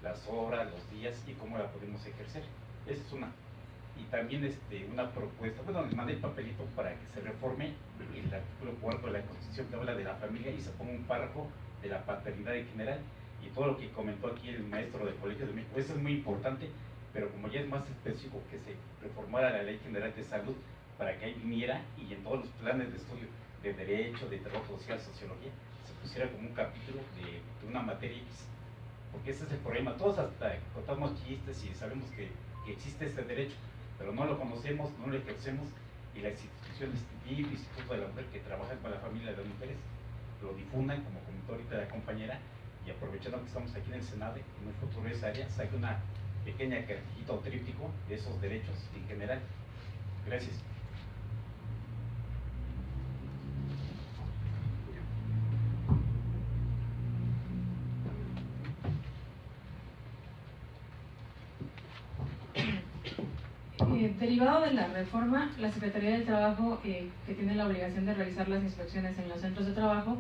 las horas, los días y cómo la podemos ejercer. Esa es una. Y también una propuesta, bueno, les mandé el papelito para que se reforme el artículo 4 de la Constitución que habla de la familia y se ponga un párrafo de la paternidad en general y todo lo que comentó aquí el maestro del Colegio de México. Eso es muy importante, pero como ya es más específico que se reformara la Ley General de Salud para que ahí viniera y en todos los planes de estudio de Derecho, de Trabajo Social, Sociología, se pusiera como un capítulo de una materia X. Porque ese es el problema. Todos hasta contamos chistes y sabemos que existe este derecho, pero no lo conocemos, no lo ejercemos, y las instituciones, el Instituto de la Mujer, que trabajan con la familia de las mujeres, lo difundan, como comentó ahorita la compañera, y aprovechando que estamos aquí en el Senado, en un futuro de esa área, saque una pequeña cartillita o tríptico de esos derechos en general. Gracias. Derivado de la reforma, la Secretaría del Trabajo, que tiene la obligación de realizar las inspecciones en los centros de trabajo,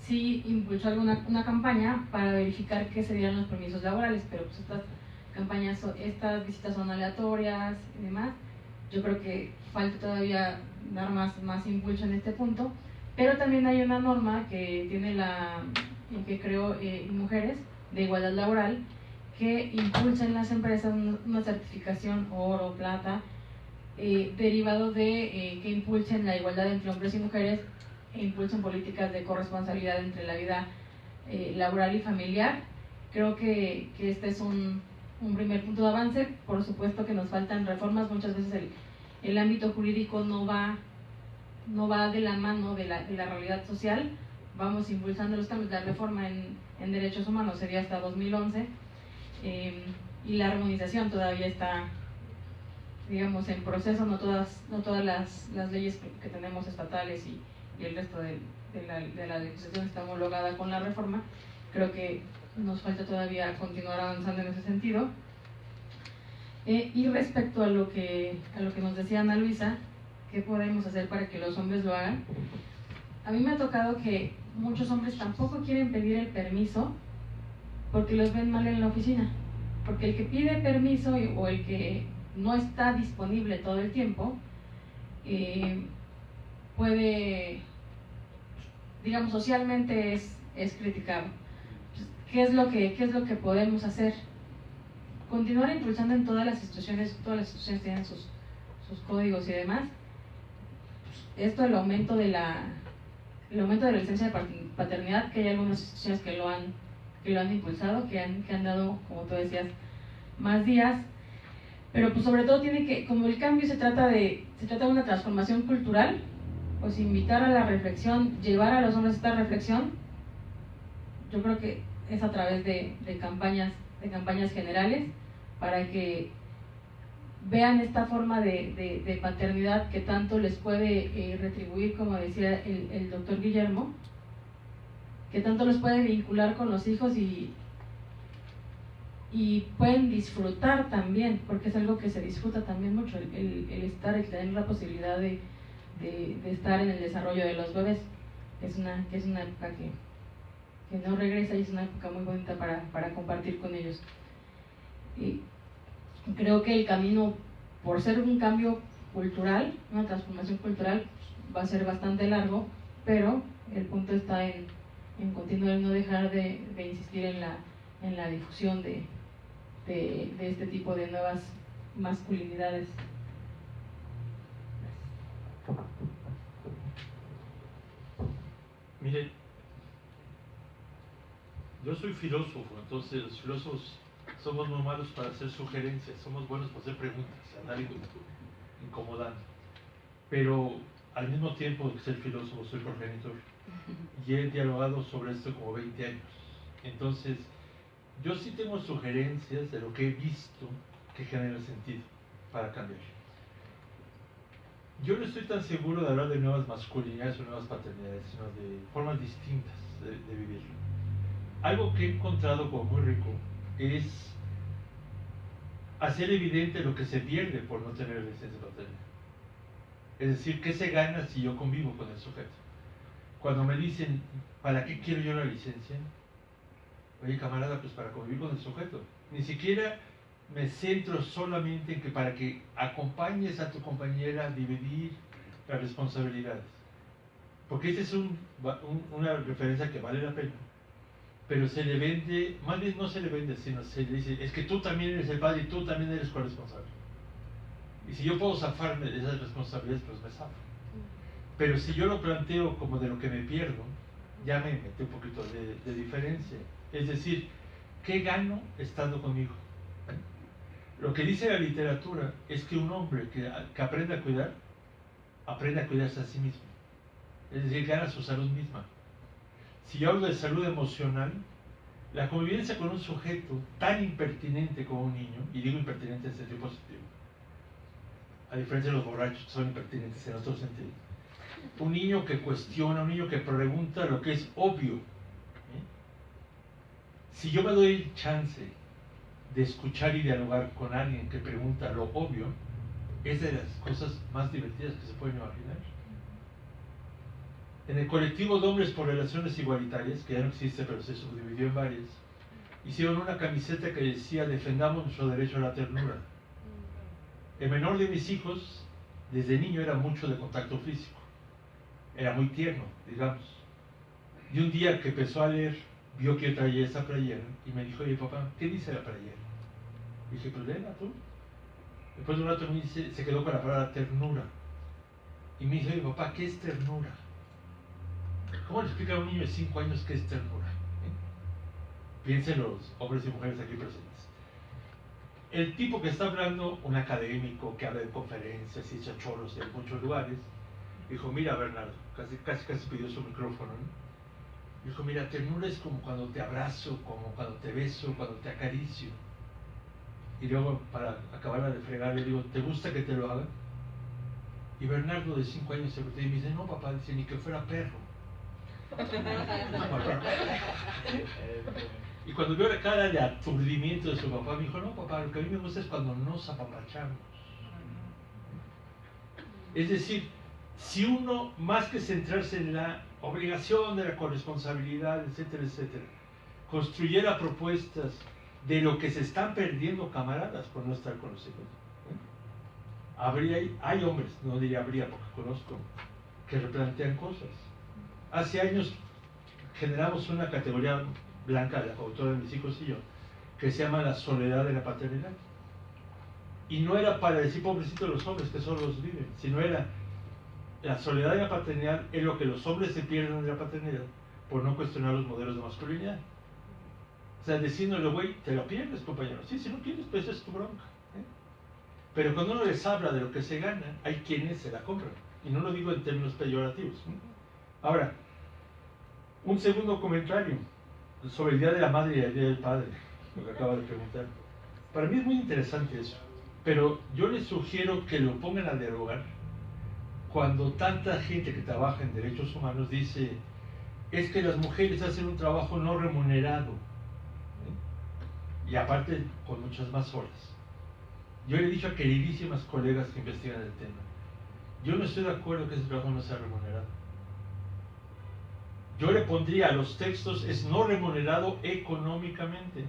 sí impulsó una campaña para verificar qué serían los permisos laborales, pero pues estas campañas, estas visitas son aleatorias y demás. Yo creo que falta todavía dar más impulso en este punto, pero también hay una norma que tiene que creó Mujeres de Igualdad Laboral, que impulsa en las empresas una certificación oro, plata, derivado de que impulsen la igualdad entre hombres y mujeres e impulsen políticas de corresponsabilidad entre la vida laboral y familiar. Creo que este es un primer punto de avance. Por supuesto que nos faltan reformas, muchas veces el ámbito jurídico no va de la mano de la realidad social. Vamos impulsando los cambios. La reforma en derechos humanos sería hasta 2011, y la armonización todavía está, digamos, en proceso. No todas las leyes que tenemos estatales y el resto de la legislación está homologada con la reforma. Creo que nos falta todavía continuar avanzando en ese sentido. Y respecto a lo que nos decía Ana Luisa, ¿qué podemos hacer para que los hombres lo hagan? A mí me ha tocado que muchos hombres tampoco quieren pedir el permiso porque los ven mal en la oficina, porque el que pide permiso o el que no está disponible todo el tiempo puede, digamos, socialmente es criticado. ¿Qué es lo que podemos hacer? Continuar impulsando en todas las instituciones tienen sus códigos y demás. Esto, el aumento de la licencia de paternidad, que hay algunas instituciones que lo han impulsado, que han dado, como tú decías, más días, pero pues sobre todo tiene que, como el cambio se trata de una transformación cultural, pues invitar a la reflexión, llevar a los hombres a esta reflexión. Yo creo que es a través de campañas generales, para que vean esta forma de paternidad que tanto les puede retribuir, como decía el doctor Guillermo, que tanto los puede vincular con los hijos y pueden disfrutar también, porque es algo que se disfruta también mucho, el tener la posibilidad de estar en el desarrollo de los bebés. Es una época que no regresa y es una época muy bonita para compartir con ellos. Y creo que el camino, por ser un cambio cultural, una transformación cultural, va a ser bastante largo, pero el punto está en continuar, no dejar de insistir en la difusión de este tipo de nuevas masculinidades. Mire, yo soy filósofo, entonces los filósofos somos muy malos para hacer sugerencias, somos buenos para hacer preguntas, andar incomodando. Pero al mismo tiempo que ser filósofo, soy progenitor y he dialogado sobre esto como 20 años. Entonces, yo sí tengo sugerencias de lo que he visto que genera sentido para cambiar. Yo no estoy tan seguro de hablar de nuevas masculinidades o nuevas paternidades, sino de formas distintas de vivirlo. Algo que he encontrado como muy rico es hacer evidente lo que se pierde por no tener licencia de paternidad. Es decir, ¿qué se gana si yo convivo con el sujeto? Cuando me dicen, ¿para qué quiero yo la licencia? Oye, camarada, pues para convivir con el sujeto. Ni siquiera me centro solamente en que para que acompañes a tu compañera a dividir las responsabilidades. Porque esta es una referencia que vale la pena. Pero se le vende, más bien no se le vende, sino se le dice, es que tú también eres el padre y tú también eres corresponsable. Y si yo puedo zafarme de esas responsabilidades, pues me zafo. Pero si yo lo planteo como de lo que me pierdo, ya me mete un poquito de diferencia. Es decir, ¿qué gano estando conmigo? Lo que dice la literatura es que un hombre que aprende a cuidarse a sí mismo. Es decir, gana su salud misma. Si yo hablo de salud emocional, la convivencia con un sujeto tan impertinente como un niño, y digo impertinente en sentido positivo, a diferencia de los borrachos que son impertinentes en otro sentido, un niño que cuestiona, un niño que pregunta lo que es obvio. Si yo me doy el chance de escuchar y dialogar con alguien que pregunta lo obvio, es de las cosas más divertidas que se pueden imaginar. En el colectivo de hombres por relaciones igualitarias, que ya no existe pero se subdividió en varias, hicieron una camiseta que decía: defendamos nuestro derecho a la ternura. El menor de mis hijos, desde niño, era mucho de contacto físico, era muy tierno, digamos. Y un día que empezó a leer, vio que yo traía esa playera y me dijo: oye papá, ¿qué dice la playera? Y dije: pues léela tú. Después de un rato se quedó con la palabra ternura y me dijo: oye papá, ¿qué es ternura? ¿Cómo le explica a un niño de 5 años qué es ternura? Piensen los hombres y mujeres aquí presentes. El tipo que está hablando, un académico que habla de conferencias y chachorros en muchos lugares, dijo: mira, Bernardo, casi pidió su micrófono, ¿no? Dijo: mira, ternura es como cuando te abrazo, como cuando te beso, cuando te acaricio. Y luego, para acabarla de fregar, le digo: ¿te gusta que te lo haga? Y Bernardo, de 5 años, se voltea y me dice: no, papá, dice, ni que fuera perro. Y cuando vio la cara de aturdimiento de su papá, me dijo: no, papá, lo que a mí me gusta es cuando nos apapachamos. Es decir, si uno, más que centrarse en la obligación de la corresponsabilidad, etcétera, etcétera, construyera propuestas de lo que se están perdiendo, camaradas, por no estar con los hijos. Hay hombres, no diría habría porque conozco, que replantean cosas. Hace años generamos una categoría blanca, la autora de mis hijos y yo, que se llama la soledad de la paternidad. Y no era para decir pobrecitos los hombres que solo los viven, sino era la soledad de la paternidad es lo que los hombres se pierden de la paternidad por no cuestionar los modelos de masculinidad. O sea, diciéndole: güey, te lo pierdes, compañero. Sí, si no quieres, pues es tu bronca. Pero cuando uno les habla de lo que se gana, hay quienes se la compran. Y no lo digo en términos peyorativos. Ahora, un segundo comentario sobre el Día de la Madre y el Día del Padre, lo que acaba de preguntar. Para mí es muy interesante eso, pero yo les sugiero que lo pongan a dialogar cuando tanta gente que trabaja en derechos humanos dice: es que las mujeres hacen un trabajo no remunerado, y aparte con muchas más horas. Yo le he dicho a queridísimas colegas que investigan el tema: yo no estoy de acuerdo que ese trabajo no sea remunerado. Yo le pondría a los textos: es no remunerado económicamente,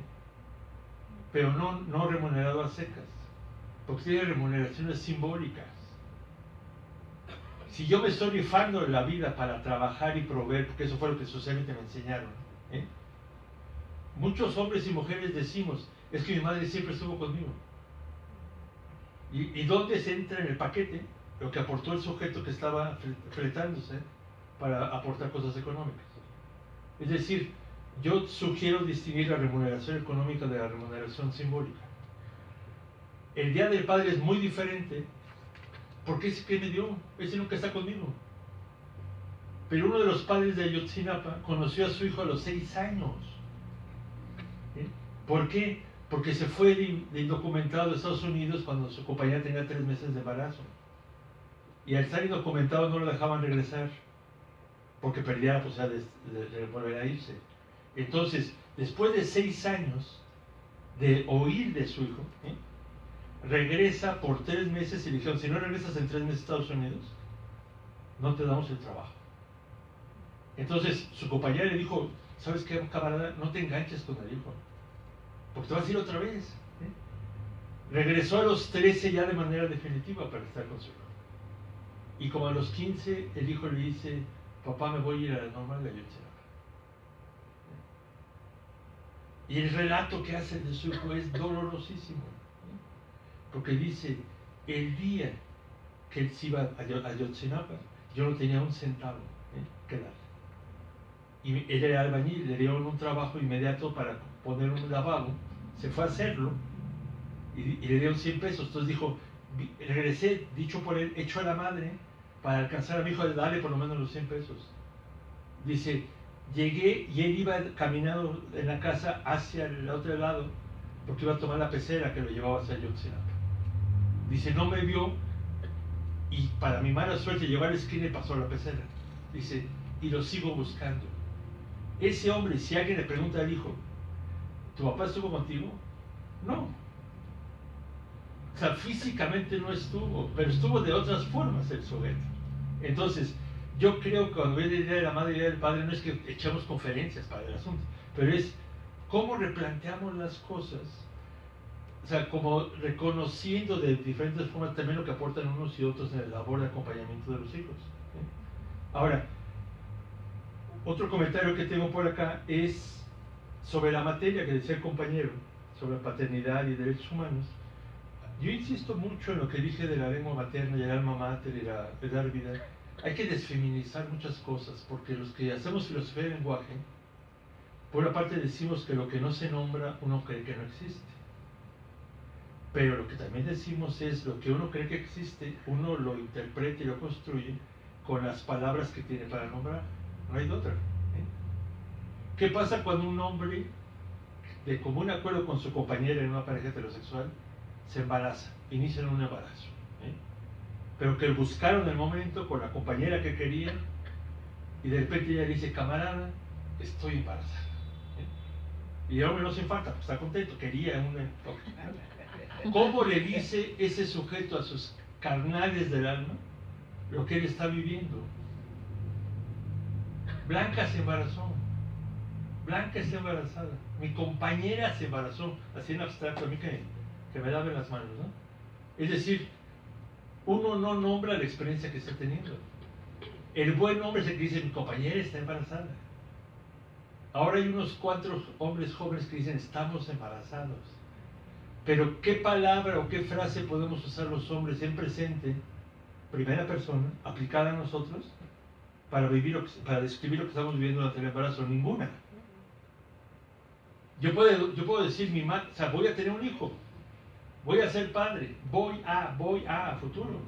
pero no remunerado a secas, porque tiene remuneraciones simbólicas. Si yo me estoy rifando la vida para trabajar y proveer, porque eso fue lo que socialmente me enseñaron, muchos hombres y mujeres decimos: es que mi madre siempre estuvo conmigo. ¿Y dónde se entra en el paquete lo que aportó el sujeto que estaba fletándose para aportar cosas económicas? Es decir, yo sugiero distinguir la remuneración económica de la remuneración simbólica. El Día del Padre es muy diferente porque ese que me dio, ese nunca está conmigo. Pero uno de los padres de Ayotzinapa conoció a su hijo a los 6 años. ¿Por qué? Porque se fue de indocumentado a Estados Unidos cuando su compañera tenía 3 meses de embarazo. Y al estar indocumentado no lo dejaban regresar, porque perdía la posibilidad de volver a irse. Entonces, después de 6 años de oír de su hijo, regresa por 3 meses y le dijeron: si no regresas en 3 meses a Estados Unidos, no te damos el trabajo. Entonces, su compañera le dijo: ¿sabes qué, camarada? No te enganches con el hijo, porque te vas a ir otra vez. Regresó a los 13 ya de manera definitiva para estar con su hijo. Y como a los 15 el hijo le dice, papá, me voy a ir a la normal de Ayotzinapa. Y el relato que hace de su hijo es dolorosísimo, porque dice, el día que él se iba a Ayotzinapa, yo no tenía un centavo que darle. Y él era albañil, le dieron un trabajo inmediato para poner un lavabo, se fue a hacerlo y le dieron 100 pesos. Entonces dijo, regresé, dicho por él, hecho a la madre, para alcanzar a mi hijo de darle por lo menos los 100 pesos. Dice, llegué y él iba caminando en la casa hacia el otro lado, porque iba a tomar la pecera que lo llevaba hacia Ayotzinapa. Dice, no me vio, y para mi mala suerte llegó a la esquina y pasó la pecera. Dice, y lo sigo buscando. Ese hombre, si alguien le pregunta al hijo, ¿tu papá estuvo contigo? No. O sea, físicamente no estuvo, pero estuvo de otras formas el sujeto. Entonces, yo creo que cuando ve la idea de la madre y la idea del padre, no es que echamos conferencias para el asunto, pero es cómo replanteamos las cosas. O sea, como reconociendo de diferentes formas también lo que aportan unos y otros en la labor de acompañamiento de los hijos. Ahora, otro comentario que tengo por acá es sobre la materia que decía el compañero, sobre paternidad y derechos humanos. Yo insisto mucho en lo que dije de la lengua materna y el alma mater y el dar vida. Hay que desfeminizar muchas cosas, porque los que hacemos filosofía del lenguaje, por una parte decimos que lo que no se nombra uno cree que no existe. Pero lo que también decimos es lo que uno cree que existe, uno lo interpreta y lo construye con las palabras que tiene para nombrar. No hay de otra. ¿Qué pasa cuando un hombre, de común acuerdo con su compañera en una pareja heterosexual, se embaraza, inician un embarazo? Pero que buscaron el momento con la compañera que querían y de repente ella dice, camarada, estoy embarazada. Y el hombre no se infarta, pues está contento, quería una... ¿Cómo le dice ese sujeto a sus carnales del alma lo que él está viviendo? Blanca se embarazó, Blanca está embarazada, mi compañera se embarazó, así en abstracto, a mí que me laven las manos, ¿no? Es decir, uno no nombra la experiencia que está teniendo. El buen hombre es el que dice, mi compañera está embarazada. Ahora hay unos cuantos hombres jóvenes que dicen, estamos embarazados. Pero ¿qué palabra o qué frase podemos usar los hombres en presente, primera persona, aplicada a nosotros, para describir lo que estamos viviendo durante el embarazo? Ninguna. Yo puedo decir, o sea, voy a tener un hijo, voy a ser padre, voy a futuro.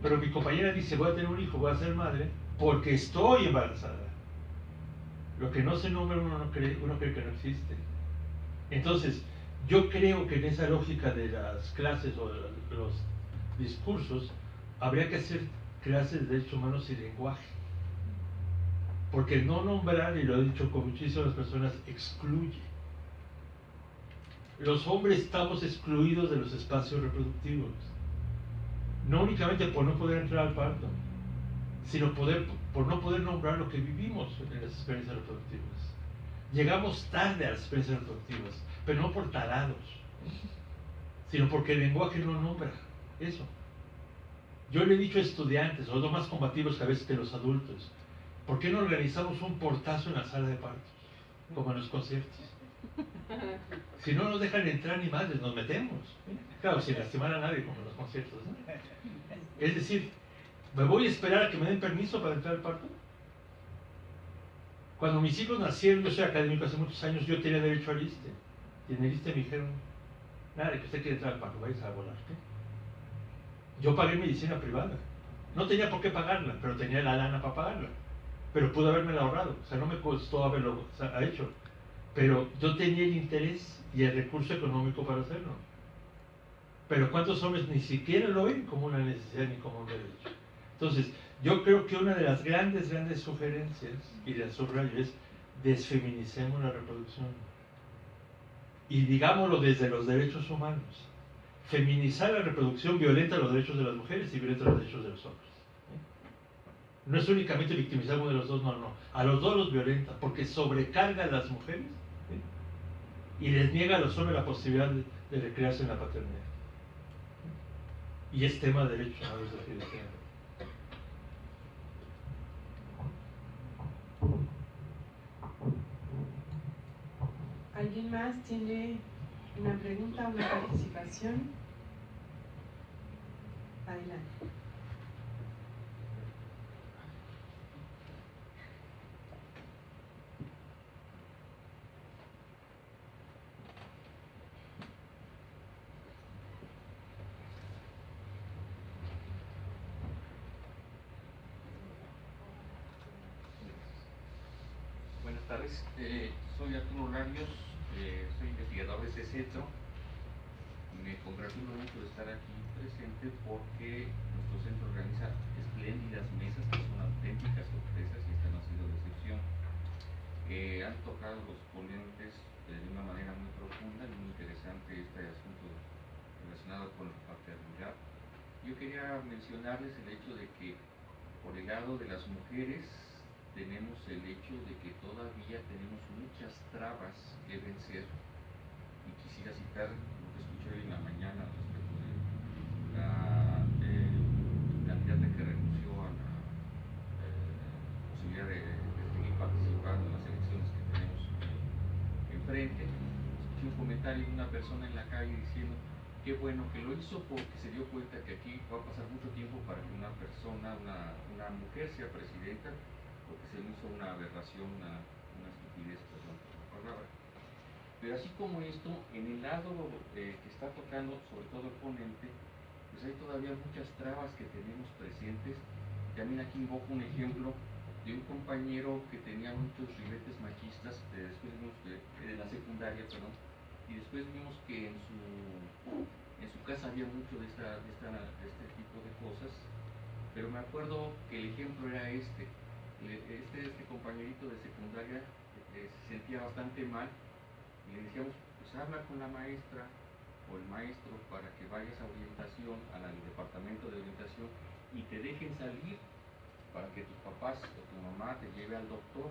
Pero mi compañera dice, voy a tener un hijo, voy a ser madre, porque estoy embarazada. Lo que no se nombra uno cree que no existe. Entonces, yo creo que en esa lógica de las clases o de los discursos, habría que hacer clases de derechos humanos y lenguaje. Porque el no nombrar, y lo he dicho con muchísimas personas, excluye. Los hombres estamos excluidos de los espacios reproductivos. No únicamente por no poder entrar al parto, sino por no poder nombrar lo que vivimos en las experiencias reproductivas. Llegamos tarde a las experiencias reproductivas, pero no por tarados, sino porque el lenguaje no nombra eso. Yo le he dicho a estudiantes, o los más combativos a veces que los adultos, ¿por qué no organizamos un portazo en la sala de partos, como en los conciertos? Si no nos dejan entrar ni madres, nos metemos. Claro, sin lastimar a nadie, como en los conciertos, ¿no? Es decir, ¿me voy a esperar a que me den permiso para entrar al parto? Cuando mis hijos nacieron, yo soy académico hace muchos años, yo tenía derecho al ISSSTE. Y en el ISSSTE me dijeron, nada, que usted quiere entrar al parto, vayas a volar. Yo pagué medicina privada. No tenía por qué pagarla, pero tenía la lana para pagarla. Pero pude haberme ahorrado, o sea, no me costó haberlo hecho. Pero yo tenía el interés y el recurso económico para hacerlo. Pero ¿cuántos hombres ni siquiera lo ven como una necesidad ni como un derecho? Entonces, yo creo que una de las grandes sugerencias, y la subrayo, es desfeminicemos la reproducción. Y digámoslo desde los derechos humanos. Feminizar la reproducción violenta los derechos de las mujeres y violenta los derechos de los hombres. No es únicamente victimizar a uno de los dos, no, no. A los dos los violenta, porque sobrecarga a las mujeres, ¿sí? Y les niega a los hombres la posibilidad de recrearse en la paternidad. Y es tema de derechos humanos, definitivamente. ¿Alguien más tiene una pregunta, una participación? Adelante. Buenas tardes, soy Arturo Larios, soy investigador de este centro. Me congratulo mucho de estar aquí presente porque nuestro centro organiza espléndidas mesas que son auténticas sorpresas y esta no ha sido la excepción. Han tocado los ponentes de una manera muy profunda y muy interesante este asunto relacionado con la paternidad. Yo quería mencionarles el hecho de que por el lado de las mujeres tenemos el hecho de que todavía tenemos muchas trabas que vencer, y quisiera citar lo que escuché hoy en la mañana respecto de la candidata que renunció a la posibilidad de seguir participando en las elecciones que tenemos enfrente. Escuché un comentario de una persona en la calle diciendo qué bueno que lo hizo porque se dio cuenta que aquí va a pasar mucho tiempo para que una persona, una mujer sea presidenta, porque se me hizo una aberración, una estupidez, perdón por la palabra. Pero así como esto, en el lado que está tocando, sobre todo el ponente, pues hay todavía muchas trabas que tenemos presentes. También aquí invoco un ejemplo de un compañero que tenía muchos ribetes machistas, después vimos de la secundaria, perdón, y después vimos que en su casa había mucho de este tipo de cosas, pero me acuerdo que el ejemplo era este compañerito de secundaria se sentía bastante mal y le decíamos, pues habla con la maestra o el maestro para que vayas a orientación, al departamento de orientación, y te dejen salir para que tus papás o tu mamá te lleve al doctor.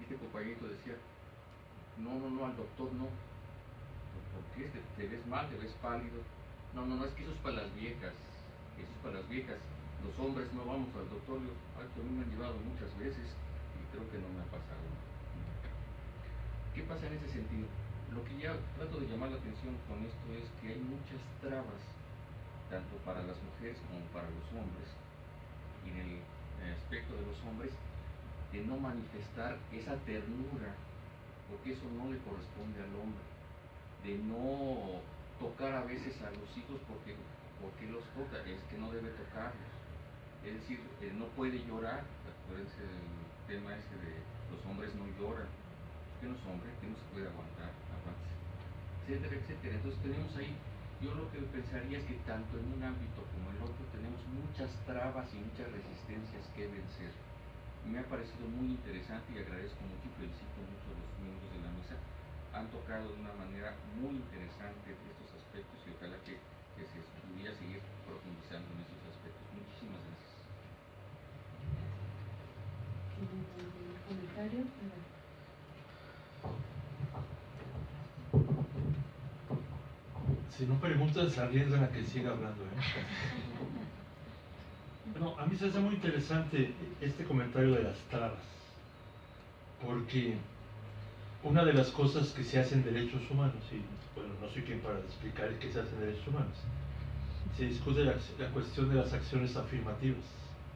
Y este compañerito decía, no, al doctor no. ¿Por qué? ¿Te ves mal? ¿Te ves pálido? No, es que eso es para las viejas. Eso es para las viejas. Los hombres no vamos al doctor. A mí me han llevado muchas veces y creo que no me ha pasado. ¿Qué pasa en ese sentido? Lo que ya trato de llamar la atención con esto es que hay muchas trabas, tanto para las mujeres como para los hombres, y en el aspecto de los hombres, de no manifestar esa ternura, porque eso no le corresponde al hombre, de no tocar a veces a los hijos porque los toca, es que no debe tocarlos, es decir, no puede llorar. Acuérdense del tema ese de los hombres no lloran, que no es hombre, que no se puede aguantar, etcétera, etcétera. Entonces tenemos ahí, yo lo que pensaría es que tanto en un ámbito como en el otro tenemos muchas trabas y muchas resistencias que vencer. Me ha parecido muy interesante y agradezco mucho y felicito mucho a los miembros de la mesa. Han tocado de una manera muy interesante estos aspectos y ojalá que se pudiera seguir profundizando en esos aspectos. Muchísimas gracias. ¿Algún comentario? Si no preguntan, se arriesgan a que siga hablando, Bueno, a mí se hace muy interesante este comentario de las trabas, porque una de las cosas que se hacen en derechos humanos, y bueno, no soy quien para explicar qué se hace en derechos humanos, se discute la cuestión de las acciones afirmativas,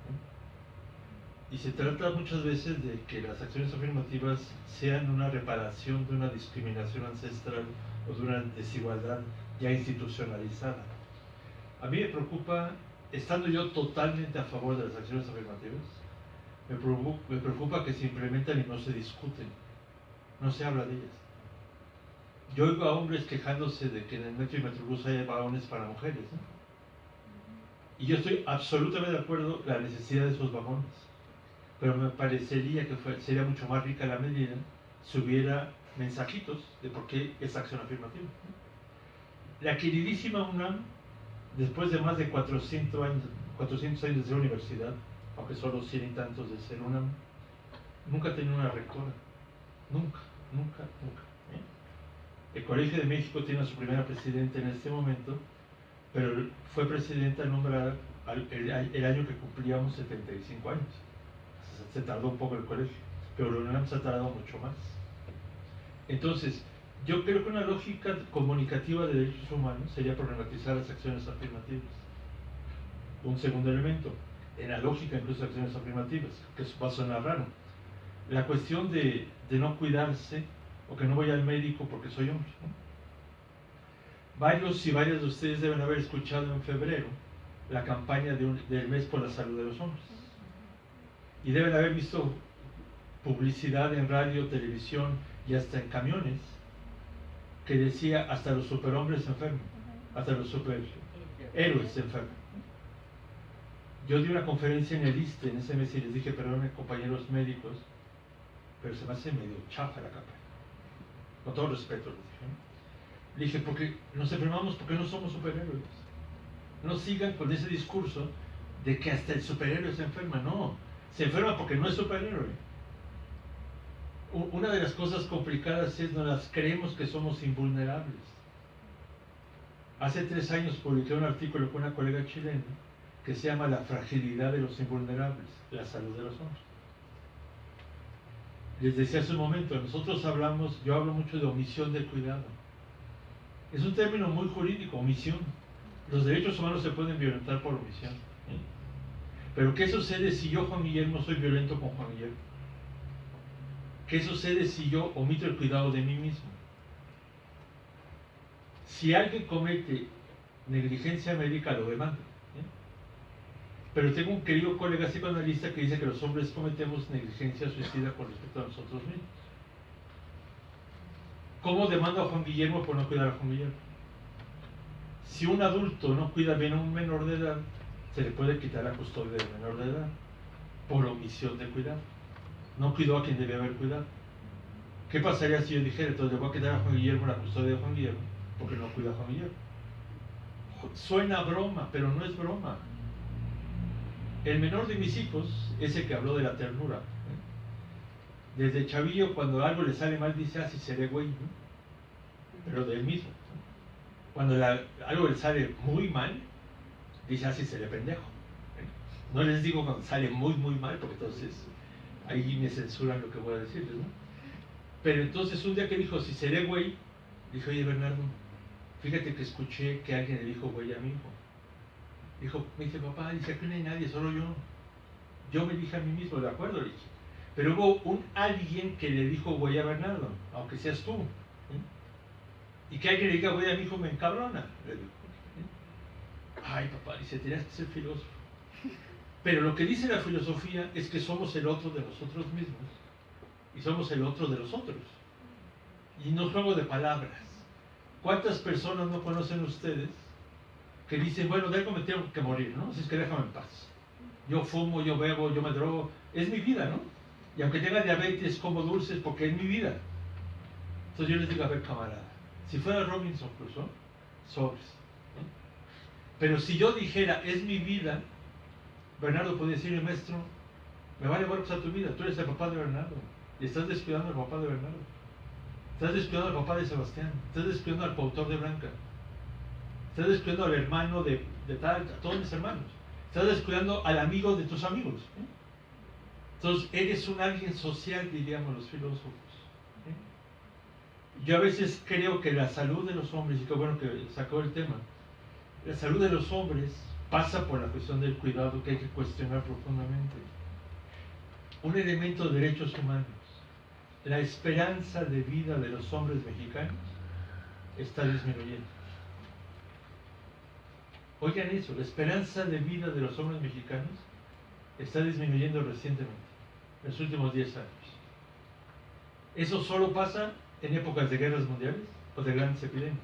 ¿no? Y se trata muchas veces de que las acciones afirmativas sean una reparación de una discriminación ancestral o de una desigualdad ya institucionalizada. A mí me preocupa, estando yo totalmente a favor de las acciones afirmativas, me preocupa que se implementan y no se discuten, no se habla de ellas. Yo oigo a hombres quejándose de que en el metro y metrobús hay vagones para mujeres, ¿no? Y yo estoy absolutamente de acuerdo en la necesidad de esos vagones, pero me parecería que sería mucho más rica la medida si hubiera mensajitos de por qué esa acción afirmativa. La queridísima UNAM, después de más de 400 años de ser universidad, aunque solo 100 y tantos de ser una, nunca ha tenido una rectora. Nunca. El Colegio de México tiene a su primera presidenta en este momento, pero fue presidenta nombrada el año que cumplíamos 75 años. Se tardó un poco el colegio, pero la UNAM se ha tardado mucho más. Entonces, yo creo que una lógica comunicativa de derechos humanos sería problematizar las acciones afirmativas. Un segundo elemento, en la lógica incluso de acciones afirmativas, que eso va a sonar raro. La cuestión de no cuidarse, o que no voy al médico porque soy hombre, ¿no? Varios y varias de ustedes deben haber escuchado en febrero la campaña del mes por la salud de los hombres. Y deben haber visto publicidad en radio, televisión y hasta en camiones que decía hasta los superhombres se enferman, hasta los superhéroes se enferman. Yo di una conferencia en el ISSSTE en ese mes y les dije, perdón, compañeros médicos, pero se me hace medio chafa la campaña. Con todo respeto les dije, ¿no? Le dije, porque nos enfermamos porque no somos superhéroes. No sigan con ese discurso de que hasta el superhéroe se enferma. No, se enferma porque no es superhéroe. Una de las cosas complicadas es no las creemos que somos invulnerables. Hace 3 años publiqué un artículo con una colega chilena que se llama La fragilidad de los invulnerables, la salud de los hombres. Les decía hace un momento, nosotros yo hablo mucho de omisión del cuidado. Es un término muy jurídico, omisión. Los derechos humanos se pueden violentar por omisión. Pero ¿qué sucede si yo, Juan Guillermo, soy violento con Juan Guillermo? ¿Qué sucede si yo omito el cuidado de mí mismo? Si alguien comete negligencia médica, lo demanda. Pero tengo un querido colega psicoanalista que dice que los hombres cometemos negligencia suicida con respecto a nosotros mismos. ¿Cómo demando a Juan Guillermo por no cuidar a Juan Guillermo? Si un adulto no cuida bien a un menor de edad, se le puede quitar la custodia del menor de edad por omisión de cuidado. No cuidó a quien debía haber cuidado. ¿Qué pasaría si yo dijera, entonces le voy a quitar a Juan Guillermo la custodia de Juan Guillermo porque no cuida a Juan Guillermo? Suena broma, pero no es broma. El menor de mis hijos, ese que habló de la ternura, desde chavillo cuando algo le sale mal dice, si seré güey, ¿no? Pero del mismo. Cuando algo le sale muy mal, dice, si seré pendejo. No les digo cuando sale muy mal, porque entonces ahí me censuran lo que voy a decirles, ¿no? Pero entonces un día que dijo, si seré güey, dije, oye Bernardo, fíjate que escuché que alguien le dijo güey a mi hijo. Dijo, me dice, papá, dice, aquí no hay nadie, solo yo. Yo me dije a mí mismo, de acuerdo, le dije. Pero hubo alguien que le dijo güey a Bernardo, aunque seas tú. Y que alguien le diga güey a mi hijo me encabrona, le dijo. Ay, papá, dice, tenías que ser filósofo. Pero lo que dice la filosofía es que somos el otro de nosotros mismos y somos el otro de los otros. Y no juego de palabras. ¿Cuántas personas no conocen ustedes que dicen, bueno, de algo me tengo que morir, ¿no? Así es que déjame en paz. Yo fumo, yo bebo, yo me drogo. Es mi vida, ¿no? Y aunque tenga diabetes, como dulces porque es mi vida. Entonces yo les digo, a ver, camarada, si fuera Robinson Crusoe, sobres. ¿No? Pero si yo dijera, es mi vida, Bernardo podría decirme, maestro, me vale bueno pasar tu vida, tú eres el papá de Bernardo. Y estás descuidando al papá de Bernardo. Estás descuidando al papá de Sebastián. Estás descuidando al coautor de Blanca. Estás descuidando al hermano de tal, a todos mis hermanos. Estás descuidando al amigo de tus amigos. Entonces, eres un alguien social, diríamos los filósofos. Yo a veces creo que la salud de los hombres, y qué bueno que sacó el tema, la salud de los hombres pasa por la cuestión del cuidado que hay que cuestionar profundamente. Un elemento de derechos humanos. La esperanza de vida de los hombres mexicanos está disminuyendo. Oigan eso, la esperanza de vida de los hombres mexicanos está disminuyendo recientemente, en los últimos 10 años. Eso solo pasa en épocas de guerras mundiales o de grandes epidemias.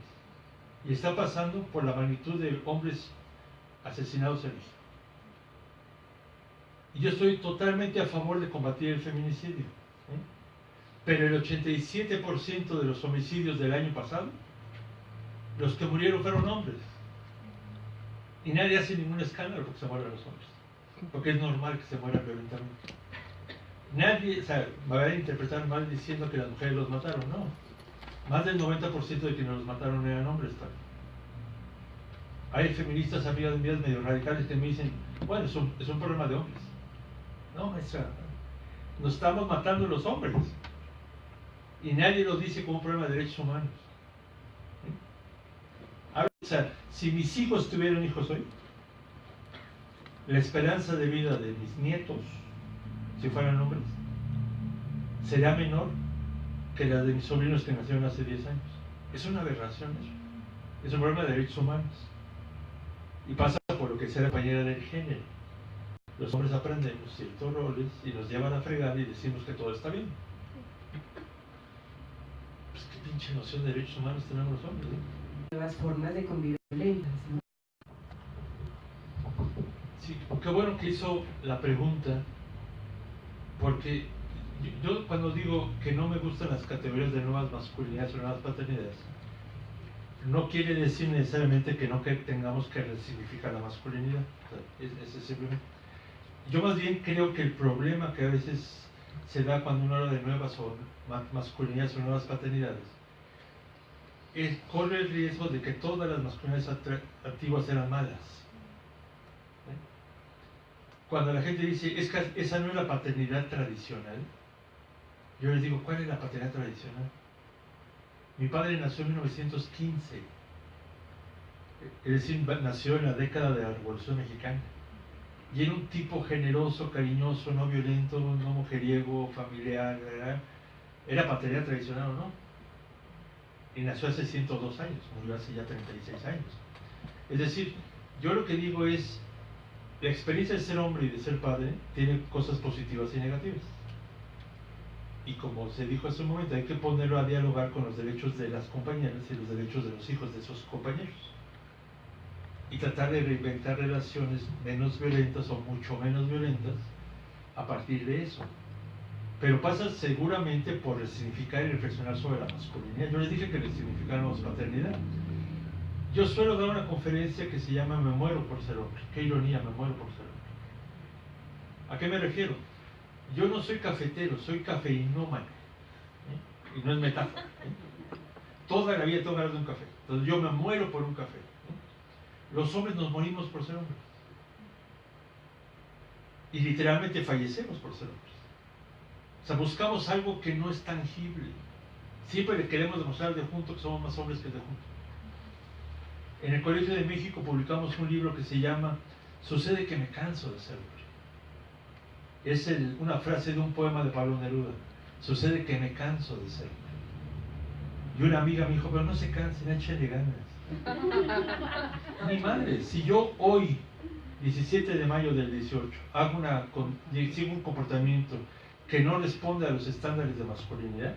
Y está pasando por la magnitud de hombres asesinados en México. Y yo estoy totalmente a favor de combatir el feminicidio. Pero el 87% de los homicidios del año pasado, los que murieron fueron hombres. Y nadie hace ningún escándalo porque se mueren los hombres. porque es normal que se mueran violentamente. Nadie, o sea, va a interpretar mal diciendo que las mujeres los mataron, no. Más del 90% de quienes los mataron eran hombres también. Hay feministas amigas mías medio radicales que me dicen, bueno, es un problema de hombres. No, maestra, nos estamos matando los hombres. Y nadie lo dice como un problema de derechos humanos. Ahora, o sea, si mis hijos tuvieran hijos hoy, la esperanza de vida de mis nietos, si fueran hombres, sería menor que la de mis sobrinos que nacieron hace 10 años. Es una aberración eso. Es un problema de derechos humanos. Y pasa por lo que sea la compañera del género. Los hombres aprendemos ciertos roles y nos llevan a fregar y decimos que todo está bien. Pues qué pinche noción de derechos humanos tenemos los hombres, ¿no? Nuevas formas de convivir violentas, ¿no? Sí, qué bueno que hizo la pregunta, porque yo cuando digo que no me gustan las categorías de nuevas masculinidades o nuevas paternidades, no quiere decir necesariamente que no tengamos que resignificar la masculinidad. O sea, es simplemente. Yo más bien creo que el problema que a veces se da cuando uno habla de nuevas o masculinidades o nuevas paternidades corre el riesgo de que todas las masculinidades antiguas eran malas. Cuando la gente dice, es que esa no es la paternidad tradicional, yo les digo, ¿cuál es la paternidad tradicional? Mi padre nació en 1915, es decir, nació en la década de la Revolución Mexicana, y era un tipo generoso, cariñoso, no violento, no mujeriego, familiar, ¿verdad? ¿Era paternidad tradicional o no? Y nació hace 102 años, murió hace ya 36 años. Es decir, yo lo que digo es, la experiencia de ser hombre y de ser padre tiene cosas positivas y negativas. Y como se dijo hace un momento, hay que ponerlo a dialogar con los derechos de las compañeras y los derechos de los hijos de esos compañeros. Y tratar de reinventar relaciones menos violentas o mucho menos violentas a partir de eso. Pero pasa seguramente por resignificar y reflexionar sobre la masculinidad. Yo les dije que resignificáramos paternidad. Yo suelo dar una conferencia que se llama Me muero por ser hombre. Qué ironía, me muero por ser hombre. ¿A qué me refiero? Yo no soy cafetero, soy cafeinómano. Y no es metáfora. Toda la vida tengo ganas de un café. Entonces yo me muero por un café. Los hombres nos morimos por ser hombres. Y literalmente fallecemos por ser hombres. O sea, buscamos algo que no es tangible. Siempre le queremos demostrar de junto que somos más hombres que de junto. En el Colegio de México publicamos un libro que se llama Sucede que me canso de ser hombre. Es una frase de un poema de Pablo Neruda. Sucede que me canso de ser hombre. Y una amiga me dijo, pero no se cansen, échenle ganas. Mi madre, si yo hoy, 17 de mayo del 18, sigo un comportamiento que no responde a los estándares de masculinidad,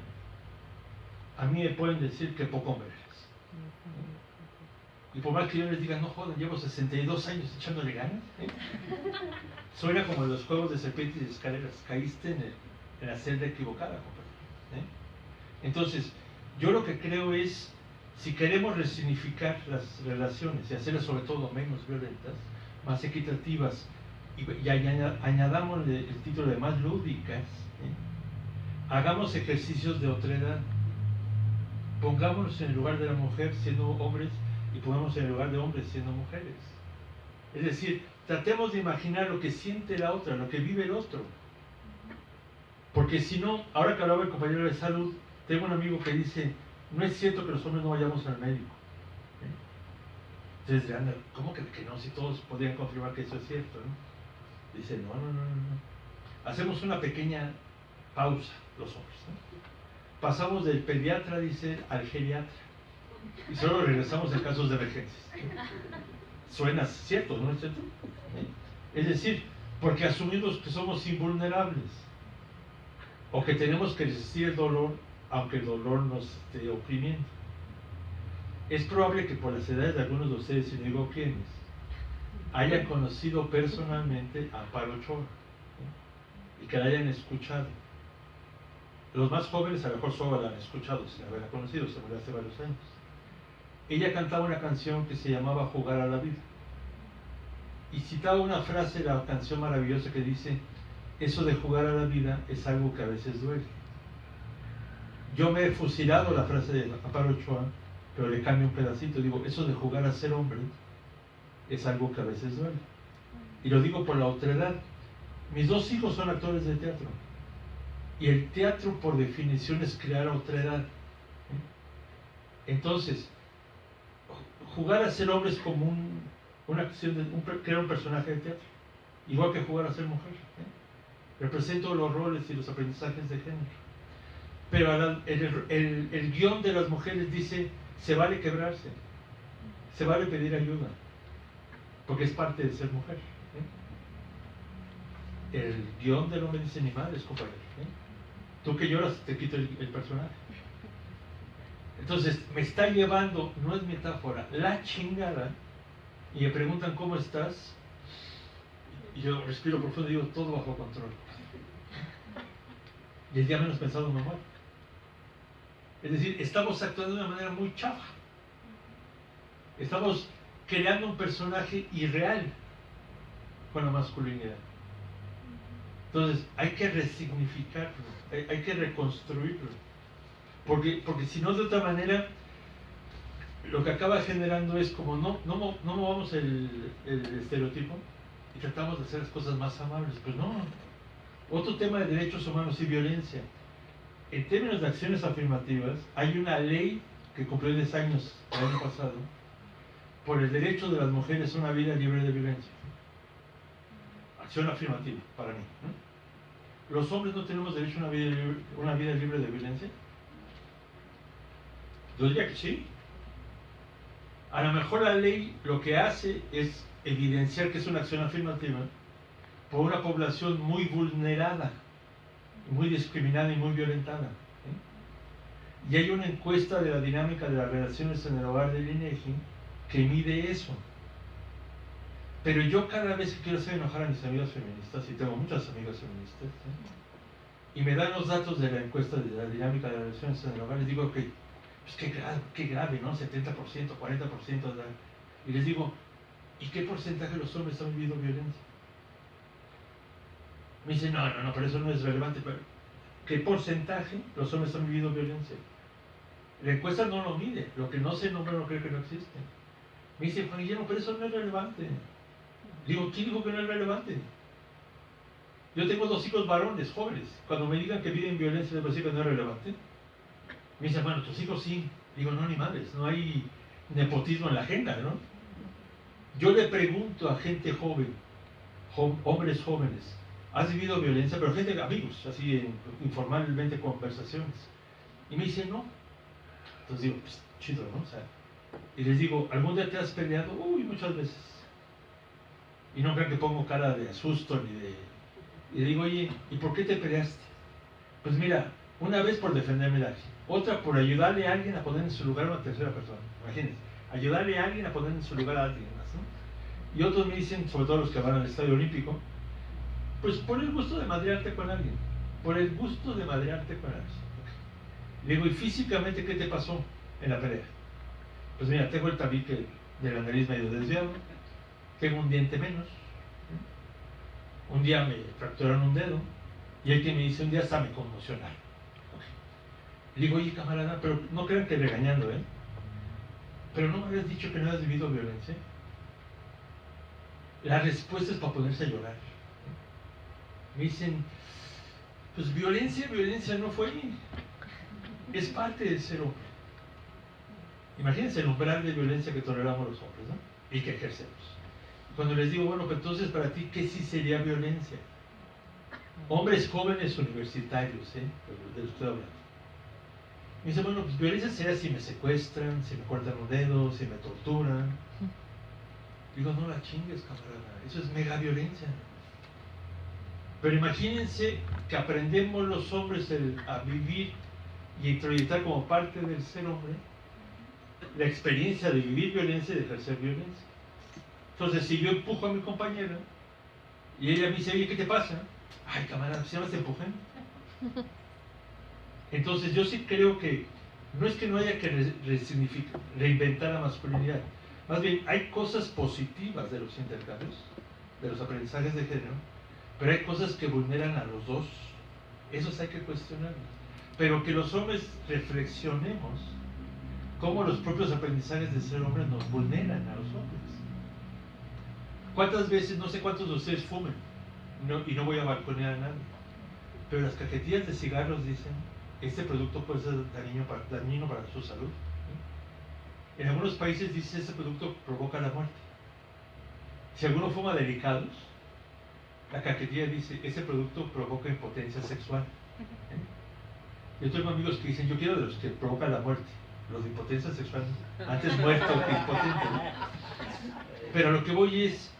a mí me pueden decir que poco me eres. Y por más que yo les diga, no jodan, llevo 62 años echándole ganas, suena como en los juegos de serpientes y escaleras, caíste en la celda equivocada, compadre. Entonces, yo lo que creo es, si queremos resignificar las relaciones y hacerlas sobre todo menos violentas, más equitativas, y añadámosle el título de más lúdicas, hagamos ejercicios de otredad. Pongámonos en el lugar de la mujer siendo hombres y pongámonos en el lugar de hombres siendo mujeres. Es decir, tratemos de imaginar lo que siente la otra, lo que vive el otro. Porque si no, ahora que hablaba el compañero de salud, tengo un amigo que dice, no es cierto que los hombres no vayamos al médico. Entonces, anda, ¿cómo que no? Si todos podrían confirmar que eso es cierto, ¿no? Dice, no. Hacemos una pequeña pausa, los hombres, ¿no? Pasamos del pediatra, dice, al geriatra. Y solo regresamos en casos de emergencias. Suena cierto, ¿no es cierto? Es decir, porque asumimos que somos invulnerables. O que tenemos que resistir el dolor, aunque el dolor nos esté oprimiendo. Es probable que por las edades de algunos de ustedes, y no digo quiénes, hayan conocido personalmente a Amparo Ochoa, y que la hayan escuchado. Los más jóvenes a lo mejor solo la han escuchado sin haberla conocido, se murió hace varios años. Ella cantaba una canción que se llamaba Jugar a la Vida. y citaba una frase de la canción maravillosa que dice: eso de jugar a la vida es algo que a veces duele. Yo me he fusilado la frase de Amparo Ochoa, pero le cambio un pedacito, digo, eso de jugar a ser hombre es algo que a veces duele. Y lo digo por la otredad. Mis 2 hijos son actores de teatro, y el teatro por definición es crear otredad. Entonces, jugar a ser hombre es como una acción de crear un personaje de teatro, igual que jugar a ser mujer. Represento los roles y los aprendizajes de género. Pero el guión de las mujeres dice: se vale quebrarse, se vale pedir ayuda, porque es parte de ser mujer. El guión del hombre dice: ni madres, compadre. Tú que lloras, te quito el personaje. Entonces, me está llevando, no es metáfora, la chingada, y me preguntan: ¿cómo estás? Y yo respiro profundo y digo: todo bajo control. Y el día menos pensado me muero. Es decir, estamos actuando de una manera muy chafa. Estamos creando un personaje irreal con la masculinidad. Entonces, hay que resignificarlo, hay que reconstruirlo. Porque si no, de otra manera, lo que acaba generando es como no movamos el estereotipo y tratamos de hacer las cosas más amables. Pues no. Otro tema de derechos humanos y violencia. En términos de acciones afirmativas, hay una ley que cumplió 10 años el año pasado por el derecho de las mujeres a una vida libre de violencia. Acción afirmativa, para mí. ¿Los hombres no tenemos derecho a una vida libre de violencia? Yo diría que sí. A lo mejor la ley lo que hace es evidenciar que es una acción afirmativa por una población muy vulnerada, muy discriminada y muy violentada. Y hay una encuesta de la dinámica de las relaciones en el hogar del INEGI que mide eso. Pero yo cada vez que quiero hacer enojar a mis amigas feministas, y tengo muchas amigas feministas, y me dan los datos de la encuesta de la dinámica de las relaciones en el hogar, les digo que pues qué grave, ¿no? 70%, 40%. Y les digo: ¿y qué porcentaje de los hombres han vivido violencia? Me dicen: no, pero eso no es relevante. Pero ¿qué porcentaje los hombres han vivido violencia? La encuesta no lo mide. Lo que no se nombra no cree que no existe. Me dice: Juan Guillermo, pero eso no es relevante. Digo: ¿quién dijo que no es relevante? Yo tengo 2 hijos varones, jóvenes. Cuando me digan que viven violencia, les voy a decir que no es relevante. Me dicen: bueno, tus hijos sí. Digo: no, ni madres, no hay nepotismo en la agenda, ¿no? Yo le pregunto a gente joven, hombres jóvenes: ¿has vivido violencia? Pero gente, amigos, así informalmente, conversaciones. Y me dicen: no. Entonces digo: pues chido, ¿no? O sea, y les digo: ¿algún día te has peleado? Uy, muchas veces. Y no crean que pongo cara de asusto ni de... Y le digo: oye, ¿y por qué te peleaste? Pues mira, una vez por defenderme de alguien, otra por ayudarle a alguien a poner en su lugar a una tercera persona. Imagínense, ayudarle a alguien a poner en su lugar a alguien más, ¿no? Y otros me dicen, sobre todo los que van al Estadio Olímpico: pues por el gusto de madrearte con alguien. Por el gusto de madrearte con alguien. Le digo: ¿y físicamente qué te pasó en la pelea? Pues mira, tengo el tabique de la nariz medio desviado, tengo un diente menos, un día me fracturaron un dedo, y hay quien me dice: un día hasta me conmocionaron. Le digo: oye, camarada, pero no crean que regañando, pero no me habías dicho que no has vivido violencia. La respuesta es para ponerse a llorar. Me dicen: pues violencia no fue, es parte de ser hombre. Imagínense el umbral de violencia que toleramos los hombres, ¿no? Y que ejercemos. Cuando les digo: bueno, pero entonces para ti, ¿qué sí sería violencia? Hombres jóvenes universitarios, de los que estoy hablando. Me dice: bueno, pues violencia sería si me secuestran, si me cortan un dedo, si me torturan. Digo: no la chingues, camarada, eso es mega violencia. Pero imagínense que aprendemos los hombres a vivir y introyectar como parte del ser hombre la experiencia de vivir violencia y de ejercer violencia. Entonces, si yo empujo a mi compañera y ella me dice: oye, ¿qué te pasa? Ay, camarada, ¿se llama te empujé? Entonces, yo sí creo que no es que no haya que reinventar la masculinidad, Más bien, hay cosas positivas de los intercambios, de los aprendizajes de género, pero hay cosas que vulneran a los dos. Esos hay que cuestionarlos. Pero que los hombres reflexionemos cómo los propios aprendizajes de ser hombre nos vulneran a los hombres. ¿Cuántas veces, no sé cuántos de ustedes fumen, y no voy a balconear a nadie, pero las cajetillas de cigarros dicen, este producto puede ser dañino para su salud? En algunos países dice, este producto provoca la muerte. Si alguno fuma delicados, la cajetilla dice, este producto provoca impotencia sexual. Yo tengo amigos que dicen, yo quiero de los que provocan la muerte. Los de impotencia sexual, antes muerto que impotente, ¿no? Pero lo que voy es,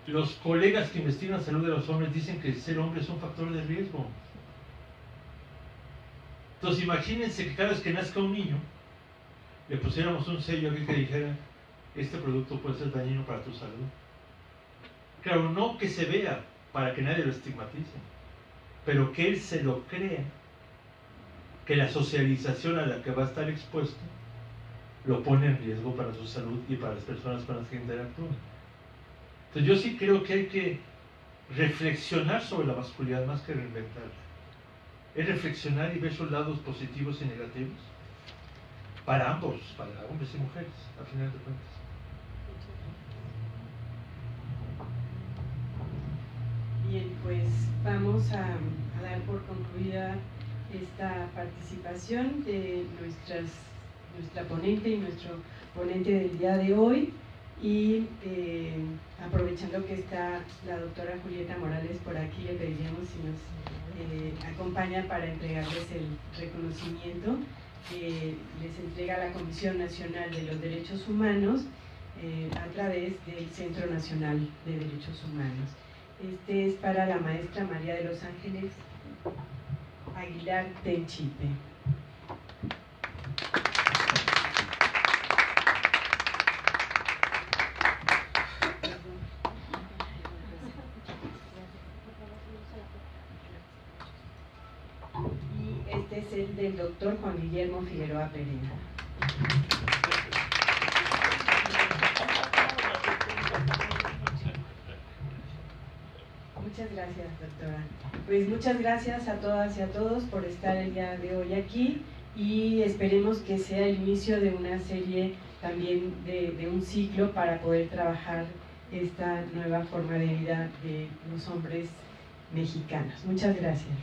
los colegas que investigan la salud de los hombres dicen que ser hombre es un factor de riesgo. Entonces imagínense que cada vez que nazca un niño, le pusiéramos un sello aquí que dijera, este producto puede ser dañino para tu salud. Claro, no que se vea para que nadie lo estigmatice, pero que él se lo crea, que la socialización a la que va a estar expuesto lo pone en riesgo para su salud y para las personas con las que interactúan. Entonces yo sí creo que hay que reflexionar sobre la masculinidad más que reinventarla. Es reflexionar y ver sus lados positivos y negativos para ambos, para hombres y mujeres, al final de cuentas. Bien, pues vamos a dar por concluida esta participación de nuestra ponente y nuestro ponente del día de hoy, y aprovechando que está la doctora Julieta Morales por aquí, le pediríamos si nos acompaña para entregarles el reconocimiento que les entrega la Comisión Nacional de los Derechos Humanos a través del Centro Nacional de Derechos Humanos. Este es para la maestra María de los Ángeles Aguilar Tenchipe. Y este es el del doctor Juan Guillermo Figueroa Pereira. Muchas gracias, doctora. Pues muchas gracias a todas y a todos por estar el día de hoy aquí, y esperemos que sea el inicio de una serie también de un ciclo para poder trabajar esta nueva forma de vida de los hombres mexicanos. Muchas gracias.